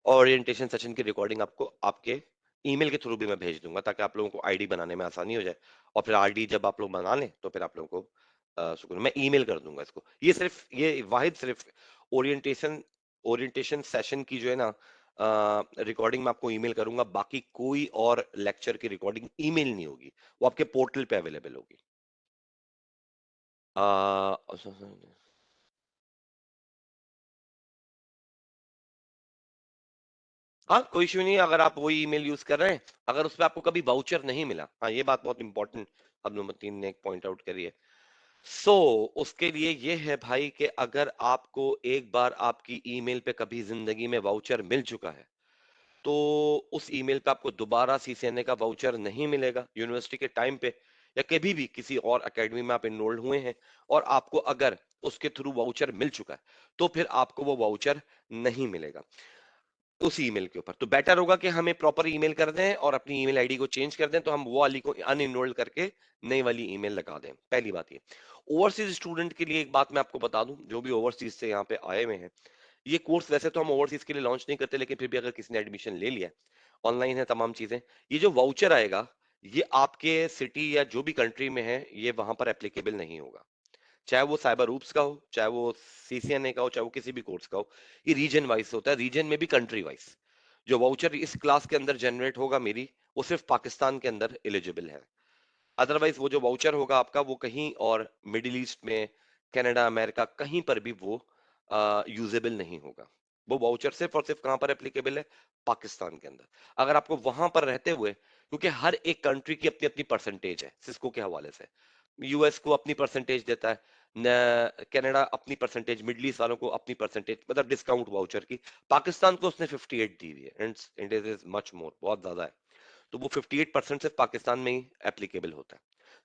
Orientation session की रिकॉर्डिंग आपको आपके ईमेल के थ्रू भी मैं भेज दूंगा, ताकि आप लोगों को आईडी बनाने में आसानी हो जाए। और फिर आईडी जब आप लोग बना लें तो फिर आप लोगों को शुक्र, मैं ईमेल कर दूंगा इसको। ये सिर्फ ये वाहिद सिर्फ ओरिएंटेशन ओरिएंटेशन सेशन की जो है ना रिकॉर्डिंग मैं आपको ईमेल करूंगा, बाकी कोई और लेक्चर की रिकॉर्डिंग ईमेल नहीं होगी, वो आपके पोर्टल पे अवेलेबल होगी। आ, हाँ कोई इशू नहीं है, अगर आप वही ईमेल यूज कर रहे हैं, अगर उस पर आपको कभी वाउचर नहीं मिला, हाँ ये बात बहुत इंपॉर्टेंट अब्दुल मतीन ने एक पॉइंट आउट करी है। सो उसके लिए ये है भाई कि अगर आपको एक बार आपकी ईमेल पे कभी जिंदगी में वाउचर मिल चुका है, तो उस ईमेल पे आपको दोबारा सीसीएनए का वाउचर नहीं मिलेगा यूनिवर्सिटी के टाइम पे, या कभी भी किसी और एकेडमी में आप इनरोल्ड हुए हैं और आपको अगर उसके थ्रू वाउचर मिल चुका है, तो फिर आपको वो वाउचर नहीं मिलेगा उसी ईमेल के ऊपर। तो बेटर होगा कि हमें प्रॉपर ईमेल कर दें और अपनी ईमेल आईडी को चेंज कर दें, तो हम वो वाली को अनइनरोल्ड करके नई वाली ईमेल लगा दें। पहली बात ये। ओवरसीज स्टूडेंट के लिए एक बात मैं आपको बता दूं, जो भी ओवरसीज से यहाँ पे आए हुए हैं, ये कोर्स वैसे तो हम ओवरसीज के लिए लॉन्च नहीं करते, लेकिन फिर भी अगर किसी ने एडमिशन ले लिया, ऑनलाइन है तमाम चीजें, ये जो वाउचर आएगा, ये आपके सिटी या जो भी कंट्री में है, ये वहां पर एप्लीकेबल नहीं होगा। चाहे वो साइबर रूप्स का हो, चाहे वो सीसीएनए का हो, चाहे वो किसी भी कोर्स का हो, ये रीजन वाइज होता है, रीजन में भी कंट्री वाइज। जो वाउचर इस क्लास के अंदर जनरेट होगा मेरी, वो सिर्फ पाकिस्तान के अंदर एलिजिबल है। अदरवाइज वो जो वाउचर होगा आपका, वो कहीं और मिडिल ईस्ट में, कनाडा, अमेरिका, कहीं पर भी वो यूजेबल नहीं होगा। वो वाउचर सिर्फ और सिर्फ कहां पर एप्लीकेबल है? पाकिस्तान के अंदर। अगर आपको वहां पर रहते हुए, क्योंकि हर एक कंट्री की अपनी अपनी परसेंटेज है सिस्को के हवाले से, यूएस को अपनी परसेंटेज देता है, कनाडा अपनी परसेंटेज, मिडल ईस्ट वालों को अपनी परसेंटेज, मतलब डिस्काउंट वाउचर की। पाकिस्तान को उसने 58 दी हुई है, and it is much more, बहुत ज्यादा है। तो वो 58% सिर्फ पाकिस्तान में ही एप्लीकेबल होता है।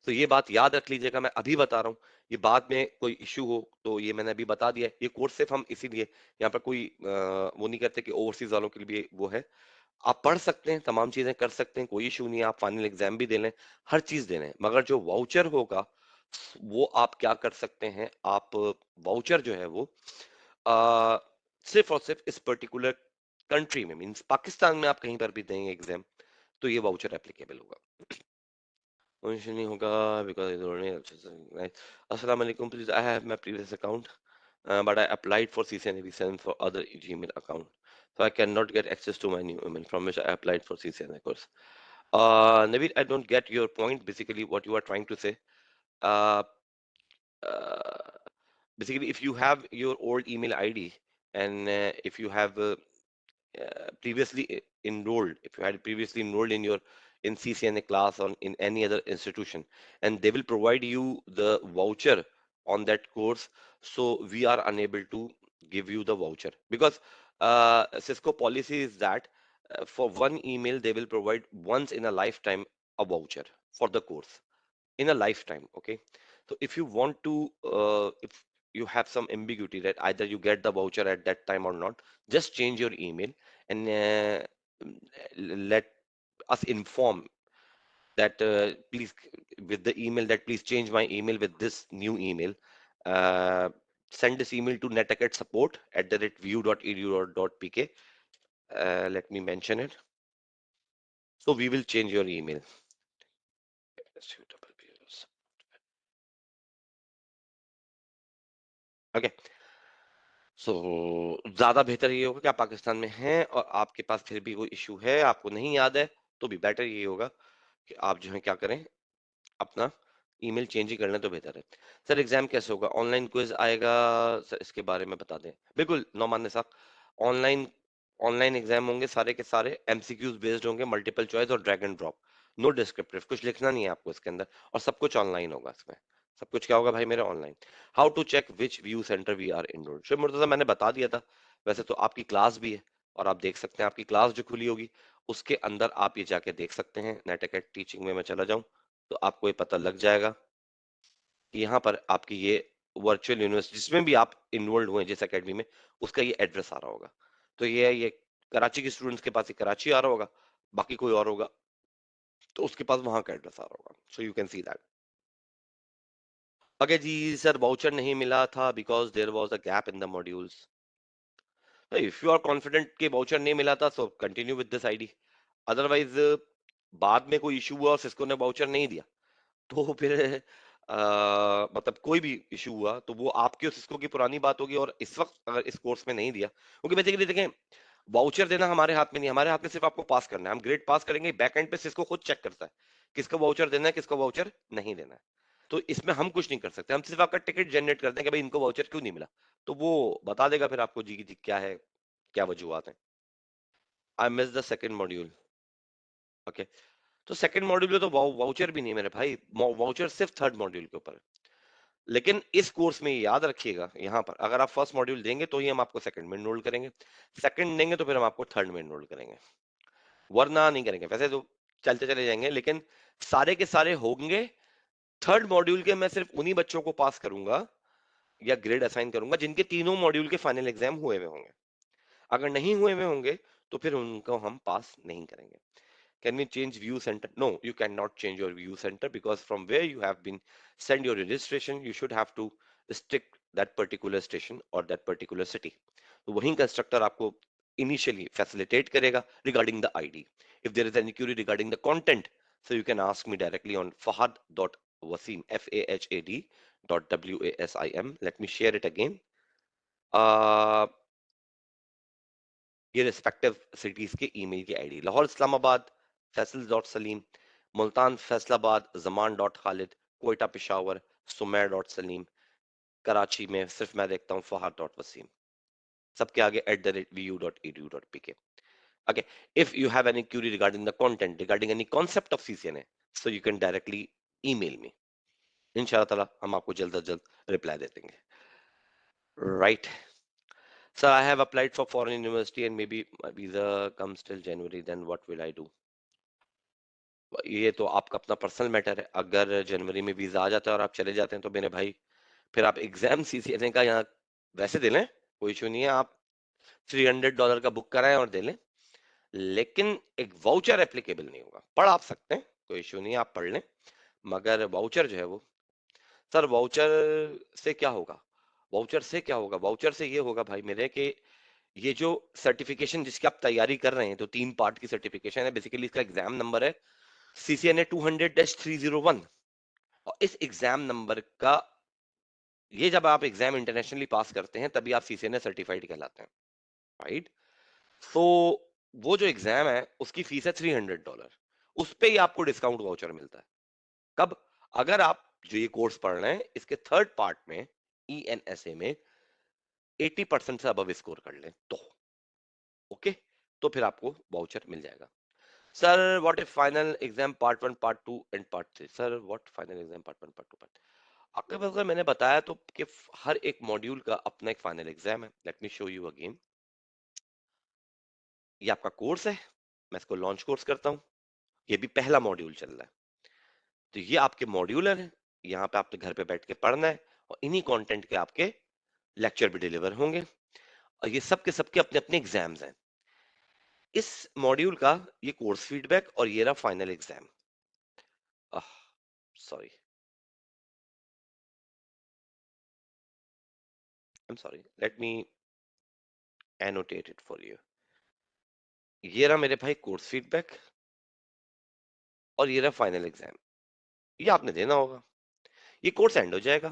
तो ये बात याद रख लीजिएगा, मैं अभी बता रहा हूँ। ये बाद में कोई इशू हो तो ये मैंने अभी बता दिया है। ये कोर्स सिर्फ हम इसीलिए यहाँ पर कोई वो नहीं करते कि ओवरसीज वालों के लिए वो है। आप पढ़ सकते हैं, तमाम चीजें कर सकते हैं, कोई इशू नहीं है, आप फाइनल एग्जाम भी दे लें, हर चीज दे लें, मगर जो वाउचर होगा, वो आप क्या कर सकते हैं, आप वाउचर जो है वो आ, सिर्फ और सिर्फ इस पर्टिकुलर कंट्री में, मींस पाकिस्तान में आप कहीं पर भी देंगे एग्जाम, तो ये वाउचर एप्लीकेबल होगा। मुझे नहीं होगा because I don't know. Right. Assalamu alaikum. Please, I have my previous account, but I applied for CCNA for other Gmail account, so I cannot get access to my new email from which I applied for CCNA course. Naveed, I don't get your point. Basically, what you are trying to say. Uh, uh, Basically, if you have your old email ID, and if you have previously enrolled, if you had previously enrolled in your in CCNA class or in any other institution, and they will provide you the voucher on that course, so we are unable to give you the voucher because Cisco policy is that for one email they will provide once in a lifetime a voucher for the course in a lifetime. Okay, so if you want to if you have some ambiguity that either you get the voucher at that time or not, just change your email and let us inform that please, with the email, that please change my email with this new email. uh, Send this email to netaccount@view.edu.pk. Let me mention it, so we will change your email. Okay. सो ज्यादा बेहतर ये होगा कि आप पाकिस्तान में हैं और आपके पास फिर भी कोई इशू है, आपको नहीं याद है, तो भी बेटर ये होगा कि आप जो है क्या करें, अपना ईमेल चेंज ही कर लें तो बेहतर है। सर एग्जाम कैसे होगा? ऑनलाइन क्विज आएगा सर, इसके बारे में बता दें। बिल्कुल नौमान साहब, ऑनलाइन ऑनलाइन एग्जाम होंगे, सारे के सारे एमसीक्यूज बेस्ड होंगे, मल्टीपल चॉइस और drag and drop, no descriptive, कुछ लिखना नहीं है आपको इसके अंदर, और सब कुछ ऑनलाइन होगा इसमें। सब कुछ क्या होगा भाई मेरे? Online. How to check which view centre we are enrolled? Shubh Murtaza, मैंने बता दिया था। वैसे तो आपकी क्लास भी है, और आप देख सकते हैं आपकी क्लास जो खुली होगी उसके अंदर आप ये जाके देख सकते हैं। नेट एकेड टीचिंग में मैं चला जाऊं तो आपको ये पता लग जाएगा। यहाँ पर आपकी ये वर्चुअल यूनिवर्सिटी जिसमें भी आप इन्वॉल्व हुए हैं जिस एकेडमी में, उसका ये एड्रेस आ रहा होगा। तो ये है, ये कराची के स्टूडेंट्स के पास ये कराची आ रहा होगा, बाकी कोई और होगा तो उसके पास वहां का एड्रेस आ रहा होगा। So you can see that. अगे जी सर, वाउचर नहीं मिला था because there was a gap in the modules. If you are confident कि वाउचर नहीं मिला था, so continue with this ID. Otherwise बाद में कोई इशू हुआ और सिस्को ने वाउचर नहीं दिया, तो फिर मतलब कोई भी इशू हुआ तो वो आपके और सिस्को की पुरानी बात होगी, और इस वक्त अगर इस कोर्स में नहीं दिया, क्योंकि बेसिकली देखें, वाउचर देना हमारे हाथ में नहीं, हमारे हाथ में सिर्फ आपको पास करना है। हम ग्रेड पास करेंगे, बैक एंड पे सिस्को खुद चेक करता है किसको वाउचर देना है, किसको वाउचर नहीं देना है। तो इसमें हम कुछ नहीं कर सकते, हम सिर्फ आपका टिकट जनरेट करते हैं कि भाई इनको वाउचर क्यों नहीं मिला, तो वो बता देगा फिर आपको जी जी क्या है, क्या वजूहत है। I miss the second module. Okay, तो सेकंड मॉड्यूल में तो वाउचर भी नहीं है मेरे भाई, वाउचर सिर्फ थर्ड मॉड्यूल के ऊपर है। लेकिन इस कोर्स में याद रखिएगा, यहाँ पर अगर आप फर्स्ट मॉड्यूल देंगे तो ही हम आपको सेकंड में एनरोल करेंगे, सेकंड देंगे तो फिर हम आपको थर्ड में एनरोल करेंगे, वरना नहीं करेंगे। वैसे तो चलते चले जाएंगे, लेकिन सारे के सारे होंगे थर्ड मॉड्यूल के। मैं सिर्फ उन्हीं बच्चों को पास करूंगा या ग्रेड असाइन करूंगा जिनके तीनों मॉड्यूल के फाइनल एग्जाम हुए हुए होंगे। अगर नहीं हुए हुए होंगे तो फिर उनको हम पास नहीं करेंगे। Can we change view center? No, you cannot change your view center, because from where you have been send your registration, you should have to stick that particular station or that particular city. तो वहीं का instructor आपको initially facilitate करेगा regarding the ID. If there is any query regarding the content, so you can ask me directly on fahad.wasim, FAHAD .WASIM. Let me share it again. Uh, ये respective cities के email की ID: Lahore Islamabad Faisal dot Salim, Multan Faisalabad Zaman dot Khalid, Quetta Peshawar Sumair dot Salim, Karachi में सिर्फ मैं देखता हूँ Fahad dot Wasim, सबके आगे @vu.edu.pk. Okay, if you have any query regarding the content, regarding any concept of CCNA, so you can directly email me. इंशाल्लाह ताला हम आपको जल्द से जल्द रिप्लाई दे देंगे। Right. Sir, I have applied for foreign university and maybe my visa comes till January. Then what will I do? ये तो आपका अपना पर्सनल मैटर है। अगर जनवरी में वीजा आ जाता है और आप चले जाते हैं तो मेरे भाई फिर आप एग्जाम सीसीएनए का यहाँ वैसे दे लें, कोई इशू नहीं है। आप $300 का बुक कराएं और दे लें, लेकिन एक वाउचर एप्लीकेबल नहीं होगा। पढ़ आप सकते हैं, कोई इशू नहीं है, आप पढ़ लें, मगर वाउचर जो है वो, सर वाउचर से क्या होगा? वाउचर से क्या होगा? वाउचर से ये होगा भाई मेरे कि ये जो सर्टिफिकेशन जिसकी आप तैयारी कर रहे हैं, तो 3 पार्ट की सर्टिफिकेशन है, बेसिकली इसका एग्जाम नंबर है CCNA 200-301। और इस एग्जाम नंबर का, ये जब आप एग्जाम इंटरनेशनली पास करते हैं तभी आप CCNA सर्टिफाइड कहलाते हैं, राइट? तो वो जो एग्जाम है उसकी फीस है $300, उस पे ही आपको डिस्काउंट वाउचर मिलता है। कब? अगर आप जो ये कोर्स पढ़ रहे हैं इसके थर्ड पार्ट में ENSA में 80% से अबव स्कोर कर लें तो ओके, तो फिर आपको वाउचर मिल जाएगा। Sir what if final exam part 1 part 2 and part 3? Sir what final exam part 1 part 2 part, आपके पास, अगर मैंने बताया तो कि हर एक मॉड्यूल का अपना एक फाइनल एग्जाम है। Late me show you again. ये आपका कोर्स है, मैं इसको लॉन्च कोर्स करता हूँ, ये भी पहला मॉड्यूल चल रहा है। तो ये आपके मॉड्यूलर है, यहाँ पे आपके घर पे बैठ के पढ़ना है, और इन्हीं कंटेंट के आपके लेक्चर भी डिलीवर होंगे, और ये सब के सबके अपने अपने एग्जाम्स हैं। इस मॉड्यूल का ये कोर्स फीडबैक और ये रहा final exam. Sorry, I am sorry, let me annotate it for you. ये रहा मेरे भाई कोर्स फीडबैक और ये रहा फाइनल एग्जाम, ये आपने देना होगा। ये कोर्स एंड हो जाएगा,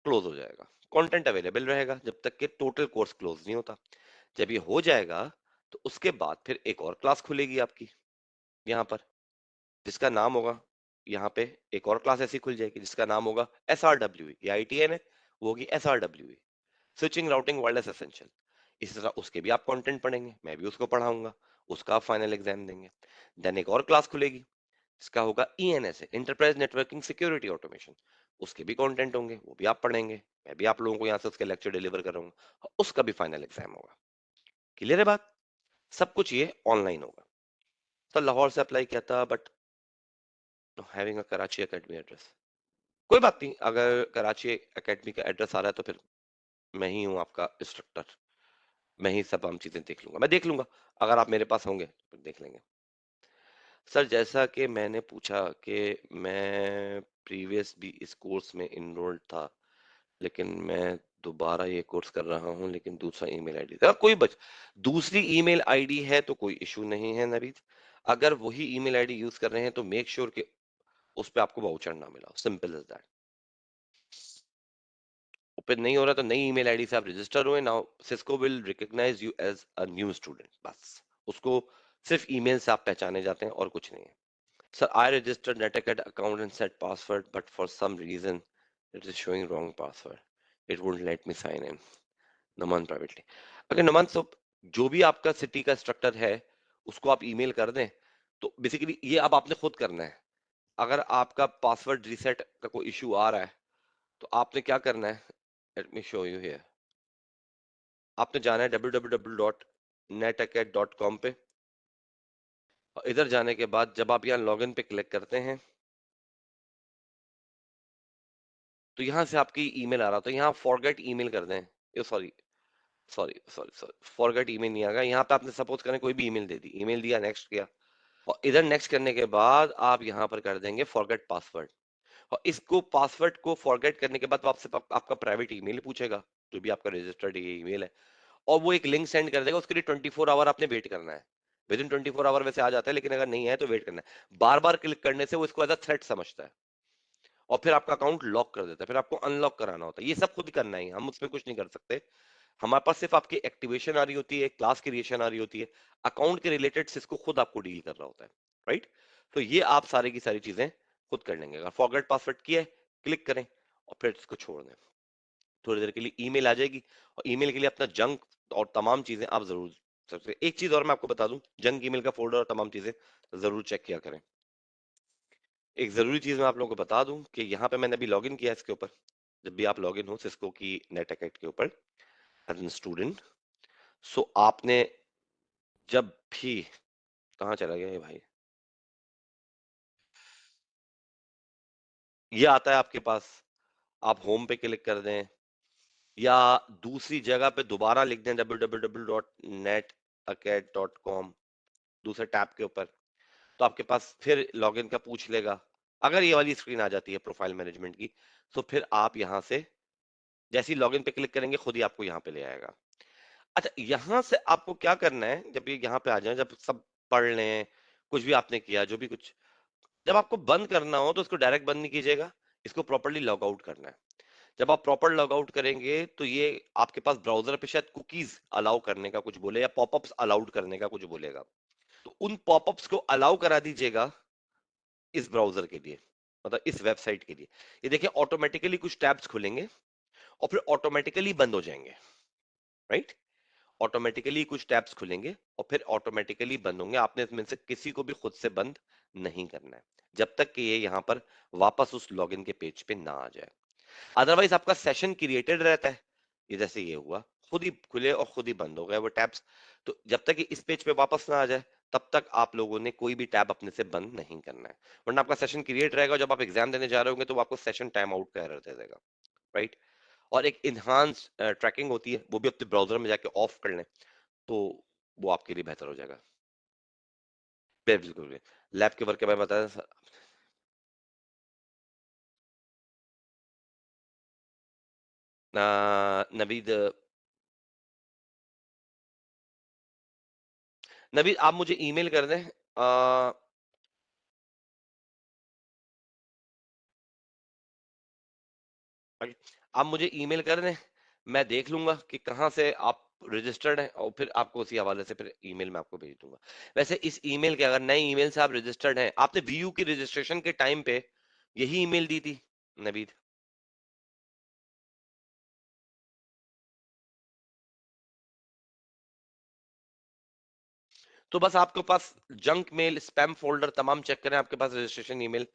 क्लोज हो जाएगा, कंटेंट अवेलेबल रहेगा जब तक कि टोटल कोर्स क्लोज नहीं होता। जब ये हो जाएगा तो उसके बाद फिर एक और क्लास खुलेगी आपकी यहाँ पर, जिसका नाम होगा, यहाँ पे एक और क्लास ऐसी खुल जाएगी जिसका नाम होगा SRWE। ये ITN है, वो होगी SRWE, switching routing wireless essential. इसी तरह उसके भी आप कंटेंट पढ़ेंगे, मैं भी उसको पढ़ाऊंगा, उसका आप फाइनल एग्जाम देंगे। देन एक और क्लास खुलेगी, इसका होगा ENSA, enterprise networking security automation, उसके भी कंटेंट होंगे, वो भी आप पढ़ेंगे, मैं भी आप लोगों को यहाँ से उसके लेक्चर डिलीवर करूंगा, और उसका भी फाइनल एग्जाम होगा। क्लियर है बात? सब कुछ ये ऑनलाइन होगा। तो लाहौर से अप्लाई किया था, but having a Karachi academy address. कोई बात नहीं, अगर कराची एकेडमी का एड्रेस आ रहा है तो फिर मैं ही हूँ आपका इंस्ट्रक्टर, मैं ही सब हम चीजें देख लूंगा, मैं देख लूंगा। अगर आप मेरे पास होंगे तो फिर देख लेंगे। सर जैसा कि मैंने पूछा कि मैं प्रीवियस भी इस कोर्स में इनरोल्ड था, लेकिन मैं दोबारा ये कोर्स कर रहा हूँ, लेकिन दूसरा ईमेल आईडी था कोई बच दूसरी ईमेल आईडी है तो कोई इशू नहीं है नवीद। अगर वही ईमेल आईडी यूज कर रहे हैं तो मेक श्योर कि उस पे आपको वाउचर ना मिला, सिंपल इज दैट। ओपन नहीं हो रहा तो नई ईमेल आईडी से आप रजिस्टर हुए, now Cisco will recognise you as a new student, बस। उसको सिर्फ ईमेल से आप पहचाने जाते हैं और कुछ नहीं है। Sir I registered NetAcad account and set password but for some reason it is showing wrong password, it won't let me sign in. Naman privately. अगर नमन, तो जो भी आपका सिटी का स्ट्रक्चर है उसको आप ईमेल कर दें। तो बेसिकली ये अब आपने खुद करना है। अगर आपका पासवर्ड रीसेट का कोई इशू आ रहा है तो आपने क्या करना है, late me show you here. आपने जाना है www.netacad.com पे, और इधर जाने के बाद जब आप यहाँ लॉगिन पे क्लिक करते हैं तो यहाँ से आपकी ईमेल आ रहा था, यहाँ फॉरगेट ईमेल कर दें। Sorry sorry sorry sorry, forget email नहीं आएगा यहाँ पे। आपने सपोज करें कोई भी ईमेल दे दी, ईमेल दिया, नेक्स्ट किया, और इधर नेक्स्ट करने के बाद आप यहाँ पर कर देंगे फॉरगेट पासवर्ड। और इसको पासवर्ड को फॉरगेट करने के बाद वो आपसे आपका प्राइवेट ईमेल पूछेगा, जो भी आपका रजिस्टर्ड ये ईमेल है, और वो एक लिंक सेंड कर देगा। उसके लिए 24 आवर आपने वेट करना है। विद इन 24 आवर वैसे आ जाता है, लेकिन अगर नहीं है तो वेट करना है। बार बार क्लिक करने से वो इसको एज अ थ्रेट समझता है और फिर आपका अकाउंट लॉक कर देता है। फिर आपको अनलॉक कराना होता है। ये सब खुद करना है, हम उसमें कुछ नहीं कर सकते। हमारे पास सिर्फ आपकी एक्टिवेशन आ रही होती है, क्लास क्रिएशन आ रही होती है, अकाउंट के रिलेटेड सिस्को खुद आपको डील कर रहा होता है, राइट। तो ये आप सारी की सारी चीजें खुद कर लेंगे। अगर फॉरगेट पासवर्ड किया है, क्लिक करें और फिर इसको छोड़ दें। थोड़ी देर के लिए ईमेल आ जाएगी, और ईमेल के लिए अपना जंक और तमाम चीजें आप जरूर, सबसे एक चीज और मैं आपको बता दूं, जंक ईमेल का फोल्डर और तमाम चीजें जरूर चेक किया करें। एक जरूरी चीज मैं आप लोगों को बता दूं कि यहाँ पे मैंने अभी लॉगिन किया है इसके ऊपर। जब भी आप लॉगिन हो सिस्को की नेट अकाउंट के ऊपर एज एन स्टूडेंट, सो आपने जब भी, कहाँ चला गया ये भाई, ये आता है आपके पास, आप होम पे क्लिक कर दें या दूसरी जगह पे दोबारा लिख दें www.netacad.com दूसरे टैब के ऊपर, तो आपके पास फिर लॉगिन का पूछ लेगा। अगर ये वाली स्क्रीन आ जाती है प्रोफाइल मैनेजमेंट की, तो फिर आप यहां से जैसे ही लॉगिन पे क्लिक करेंगे खुद ही आपको यहाँ पे ले आएगा। अच्छा, यहां से आपको क्या करना है, जब ये यहाँ पे आ जाए, जब सब पढ़ लें, कुछ भी आपने किया, जो भी कुछ, जब आपको बंद करना हो तो इसको डायरेक्ट बंद नहीं कीजिएगा, इसको प्रॉपरली लॉग आउट करना है। जब आप प्रॉपर लॉग आउट करेंगे तो ये आपके पास ब्राउजर पे शायद कुकीज अलाउ करने का कुछ बोले या पॉपअप्स अलाउड करने का कुछ बोलेगा, तो उन पॉपअप्स को अलाउ करा दीजिएगा इस ब्राउजर के लिए, मतलब इस वेबसाइट के लिए। ये देखिए ऑटोमेटिकली कुछ टैब्स खुलेंगे और फिर ऑटोमेटिकली बंद हो जाएंगे, राइट। ऑटोमेटिकली कुछ टैब्स खुलेंगे और फिर ऑटोमेटिकली बंद होंगे। आपने इसमें से किसी को भी खुद से बंद नहीं करना है जब तक कि ये यहाँ पर वापस उस लॉगिन के पेज पे ना आ जाए। अदरवाइज आपका सेशन क्रिएटेड रहता है, ये जैसे ये हुआ, खुद ही खुले और खुद ही बंद हो गए वो टैब्स। तो जब तक कि इस पेज पे वापस ना आ जाए तब तक आप लोगों ने कोई भी टैब अपने से बंद नहीं करना है, वरना आपका सेशन क्रिएट रहेगा। जब आप एग्जाम देने जा रहे होंगे तो वो आपको सेशन टाइम आउट का एरर दे देगा, राइट। और एक इनहांस ट्रैकिंग होती है, वो भी अपने ब्राउजर में जाके ऑफ कर लें तो वो आपके लिए बेहतर हो जाएगा। बिल्कुल। लैब के वर्क के बारे में बताया नवीद। नवीद आप मुझे ईमेल कर दें। आप मुझे ईमेल कर दें, मैं देख लूंगा कि कहाँ से आप रजिस्टर्ड हैं और फिर आपको उसी हवाले से फिर ईमेल में आपको भेज दूंगा। वैसे इस ईमेल के, अगर नए ईमेल से आप रजिस्टर्ड हैं, आपने वीयू की रजिस्ट्रेशन के टाइम पे यही ईमेल दी थी नवीद? तो बस आपके पास जंक मेल, स्पैम फोल्डर तमाम चेक करें, आपके पास रजिस्ट्रेशन ईमेल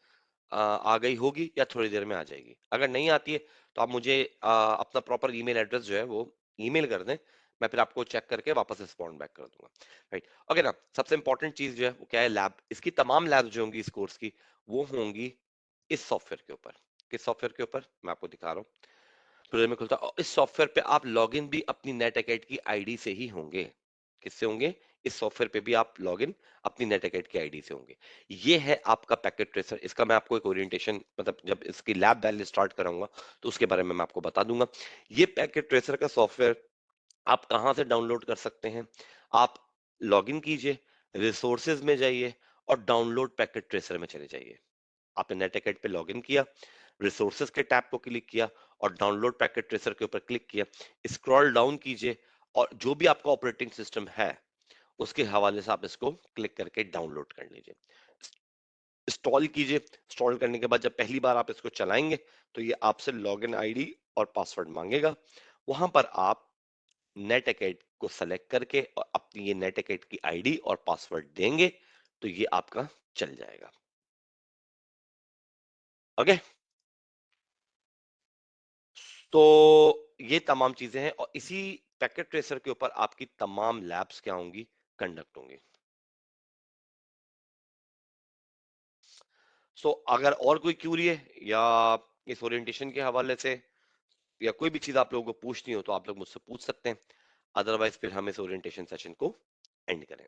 आ गई होगी या थोड़ी देर में आ जाएगी। अगर नहीं आती है तो आप मुझे अपना प्रॉपर ईमेल एड्रेस जो है वो ईमेल कर दें, मैं फिर आपको चेक करके वापस रिस्पॉन्ड बैक कर दूंगा, राइट। ओके ना। सबसे इंपॉर्टेंट चीज जो है वो क्या है, लैब। इसकी तमाम लैब जो होंगी इस कोर्स की वो होंगी इस सॉफ्टवेयर के ऊपर। किस सॉफ्टवेयर के ऊपर, मैं आपको दिखा रहा हूँ। ब्राउज़र में खुलता है और इस सॉफ्टवेयर पे आप लॉगिन भी अपनी नेट अकाउंट की आईडी से ही होंगे। किससे होंगे? इस सॉफ्टवेयर पे भी आप लॉगिन अपनी नेट अकाउंट की आईडी से होंगे। ये है आपका पैकेट ट्रेसर। इसका मैं आपको एक ओरिएंटेशन, मतलब जब इसकी लैब वैल्यू स्टार्ट कराऊंगा तो उसके बारे में मैं आपको बता दूंगा। ये पैकेट ट्रेसर का सॉफ्टवेयर आप कहां से डाउनलोड कर सकते हैं? आप लॉगिन कीजिए, रिसोर्सेज में जाइए और डाउनलोड पैकेट ट्रेसर में चले जाइए। आपने नेट अकाउंट पे लॉगिन किया, रिसोर्सेज के टैब को क्लिक किया और डाउनलोड पैकेट ट्रेसर के ऊपर क्लिक किया। स्क्रॉल डाउन कीजिए और जो भी आपका ऑपरेटिंग सिस्टम है उसके हवाले से आप इसको क्लिक करके डाउनलोड कर लीजिए। इंस्टॉल कीजिए। इंस्टॉल करने के बाद जब पहली बार आप इसको चलाएंगे तो ये आपसे लॉगिन आईडी और पासवर्ड मांगेगा। वहां पर आप नेट अकाउंट को सेलेक्ट करके और अपनी ये नेट अकाउंट की आईडी और पासवर्ड देंगे तो ये आपका चल जाएगा। ओके, तो ये तमाम चीजें हैं और इसी पैकेट ट्रेसर के ऊपर आपकी तमाम लैब्स क्या होंगी? कंडक्ट होंगी। सो अगर और कोई क्यूरी है या इस ओरिएंटेशन के हवाले से या कोई भी चीज आप लोगों को पूछनी हो तो आप लोग मुझसे पूछ सकते हैं। अदरवाइज फिर हम इस ओरिएंटेशन सेशन को एंड करें।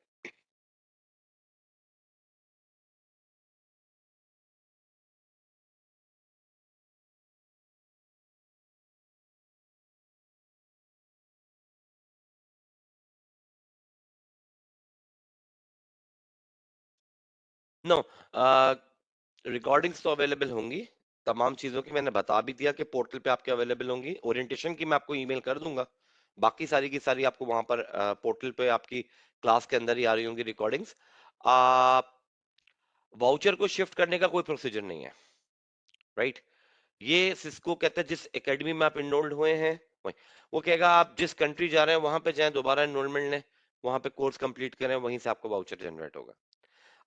नो, रिकॉर्डिंग्स तो अवेलेबल होंगी तमाम चीजों की। मैंने बता भी दिया कि पोर्टल पे आपके अवेलेबल होंगी। ओरिएंटेशन की मैं आपको ईमेल कर दूंगा। बाकी सारी की सारी आपको वहां पर पोर्टल पे आपकी क्लास के अंदर ही आ रही होंगी रिकॉर्डिंग्स। वाउचर को शिफ्ट करने का कोई प्रोसीजर नहीं है, राइट? ये सिस्को कहता है जिस एकेडमी में आप इनरोल्ड हुए हैं वहीं, वो कहेगा आप जिस कंट्री जा रहे हैं वहां पे जाएं, दोबारा एनरोलमेंट लें, वहां पे कोर्स कंप्लीट करें, वहीं से आपको वाउचर जनरेट होगा।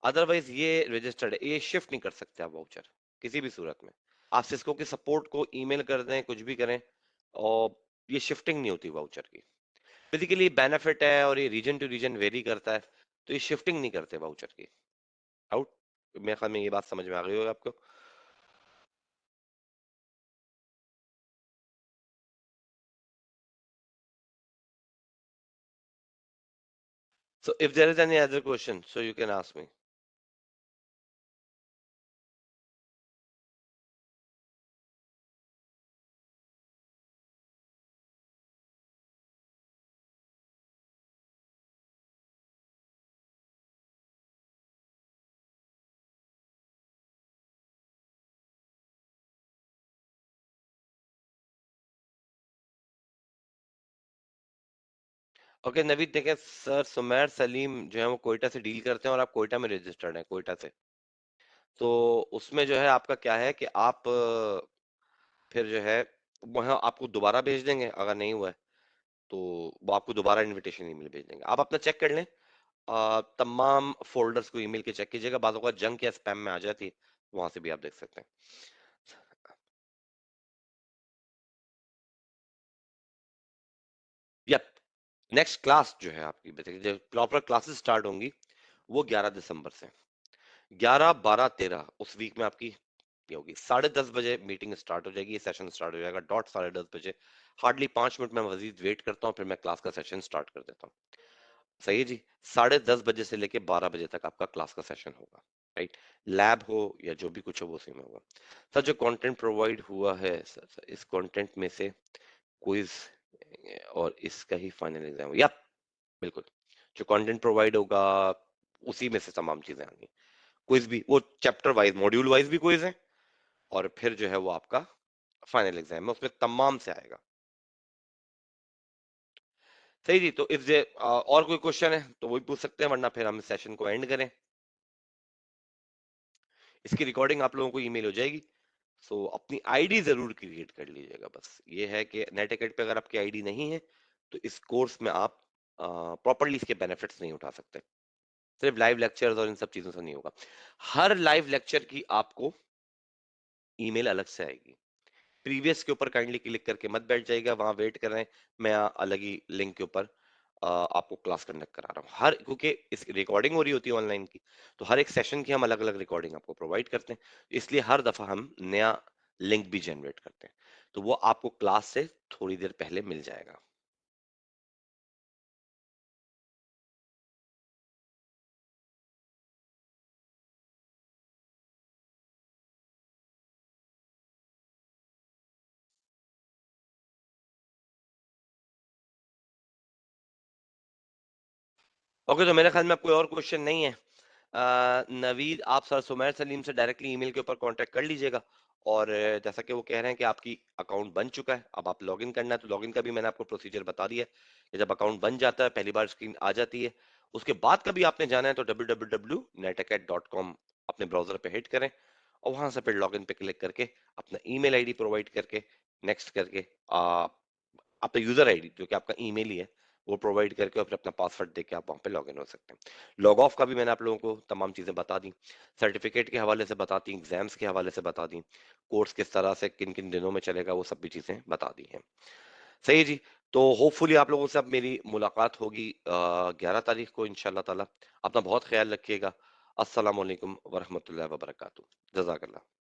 अदरवाइज ये रजिस्टर्ड है, ये शिफ्ट नहीं कर सकते आप वाउचर किसी भी सूरत में। आप सिस्को के सपोर्ट को ईमेल कर दें, कुछ भी करें, और ये शिफ्टिंग नहीं होती वाउचर की। बेसिकली बेनिफिट है और ये रीजन टू रीजन वेरी करता है, तो ये शिफ्टिंग नहीं करते वाउचर की। आउट, मेरे ख्याल में ये बात समझ में आ गई होगी आपको। So if there is any other question, so you can ask me. Okay Naveed, देखें सर, सुमेर सलीम जो है वो कोयटा से डील करते हैं और आप कोयटा में रजिस्टर्ड हैं, कोयटा से। तो उसमें जो है आपका क्या है कि आप फिर जो है वहाँ आपको दोबारा भेज देंगे अगर नहीं हुआ है तो। वो आपको दोबारा इनविटेशन ईमेल भेज देंगे। आप अपना चेक कर लें, तमाम फोल्डर्स को ईमेल के चेक कीजिएगा, बाज़ औक़ात जंक या स्पैम में आ जाती है, वहां से भी आप देख सकते हैं। या नेक्स्ट क्लास जो है आपकी, बेसिकली जो प्रॉपर क्लासेस स्टार्ट होंगी वो 11 दिसंबर से। 11, 12, 13 उस वीक में आपकी ये होगी। 10:30 बजे मीटिंग स्टार्ट हो जाएगी, ये सेशन स्टार्ट हो जाएगा डॉट 10:30 बजे। हार्डली 5 मिनट में मजीद वेट करता हूँ, फिर मैं क्लास का सेशन स्टार्ट कर देता हूँ। सही है जी। 10:30 बजे से लेके 12 बजे तक आपका क्लास का सेशन होगा, राइट? लैब हो या जो भी कुछ हो वो उसी में होगा। सर जो कंटेंट प्रोवाइड हुआ है सर, इस कंटेंट में से क्विज और इसका ही फाइनल एग्जाम, या बिल्कुल जो कंटेंट प्रोवाइड होगा उसी में से तमाम चीजें आएंगी। क्विज भी वो चैप्टर वाइज, मॉड्यूल वाइज भी क्विज है, और फिर जो है वो आपका फाइनल एग्जाम है, उसमें तमाम से आएगा। सही जी। तो इफ जे और कोई क्वेश्चन है तो वही पूछ सकते हैं, वरना फिर हम सेशन को एंड करें। इसकी रिकॉर्डिंग आप लोगों को ईमेल हो जाएगी। सो अपनी आईडी जरूर क्रिएट कर लीजिएगा। बस ये है कि नेट अकाउंट पे अगर आपकी आईडी नहीं है तो इस कोर्स में आप प्रॉपरली इसके बेनिफिट्स नहीं उठा सकते। सिर्फ लाइव लेक्चर्स और इन सब चीजों से नहीं होगा। हर लाइव लेक्चर की आपको ईमेल अलग से आएगी। प्रीवियस के ऊपर काइंडली क्लिक करके मत बैठ जाएगा, वहां वेट कर रहे हैं, मैं अलग ही लिंक के ऊपर आपको क्लास कंडक्ट करा रहा हूँ। हर, क्योंकि इस रिकॉर्डिंग हो रही होती है ऑनलाइन की, तो हर एक सेशन की हम अलग अलग रिकॉर्डिंग आपको प्रोवाइड करते हैं। इसलिए हर दफा हम नया लिंक भी जनरेट करते हैं। तो वो आपको क्लास से थोड़ी देर पहले मिल जाएगा। ओके, तो मेरे ख्याल में अब कोई और क्वेश्चन नहीं है। नवीद, आप सर सुमेर सलीम से डायरेक्टली ईमेल के ऊपर कांटेक्ट कर लीजिएगा। और जैसा कि वो कह रहे हैं कि आपकी अकाउंट बन चुका है, अब आप लॉगिन करना है, तो लॉगिन का भी मैंने आपको प्रोसीजर बता दिया है कि जब अकाउंट बन जाता है पहली बार स्क्रीन आ जाती है। उसके बाद कभी आपने जाना है तो www.netacad.com अपने ब्राउजर पे हिट करें, और वहां से फिर लॉगिन पे क्लिक करके अपना ईमेल आईडी प्रोवाइड करके नेक्स्ट करके आपका यूजर आईडी जो कि आपका ईमेल ही है वो प्रोवाइड करके और फिर अपना पासवर्ड देके आप वहां पे लॉग इन हो सकते हैं। लॉग ऑफ का भी मैंने आप लोगों को तमाम चीजें बता दी, सर्टिफिकेट के हवाले से बता दी, एग्जाम्स के हवाले से बता दी, कोर्स किस तरह से किन किन दिनों में चलेगा वो सब भी चीजें बता दी हैं। सही है जी। तो होपफुली आप लोगों से अब मेरी मुलाकात होगी 11 तारीख को इंशाल्लाह ताला। अपना बहुत ख्याल रखिएगा। अस्सलाम वालेकुम वरहमतुल्लाहि वबरकातुहू। जजाकल्लाह।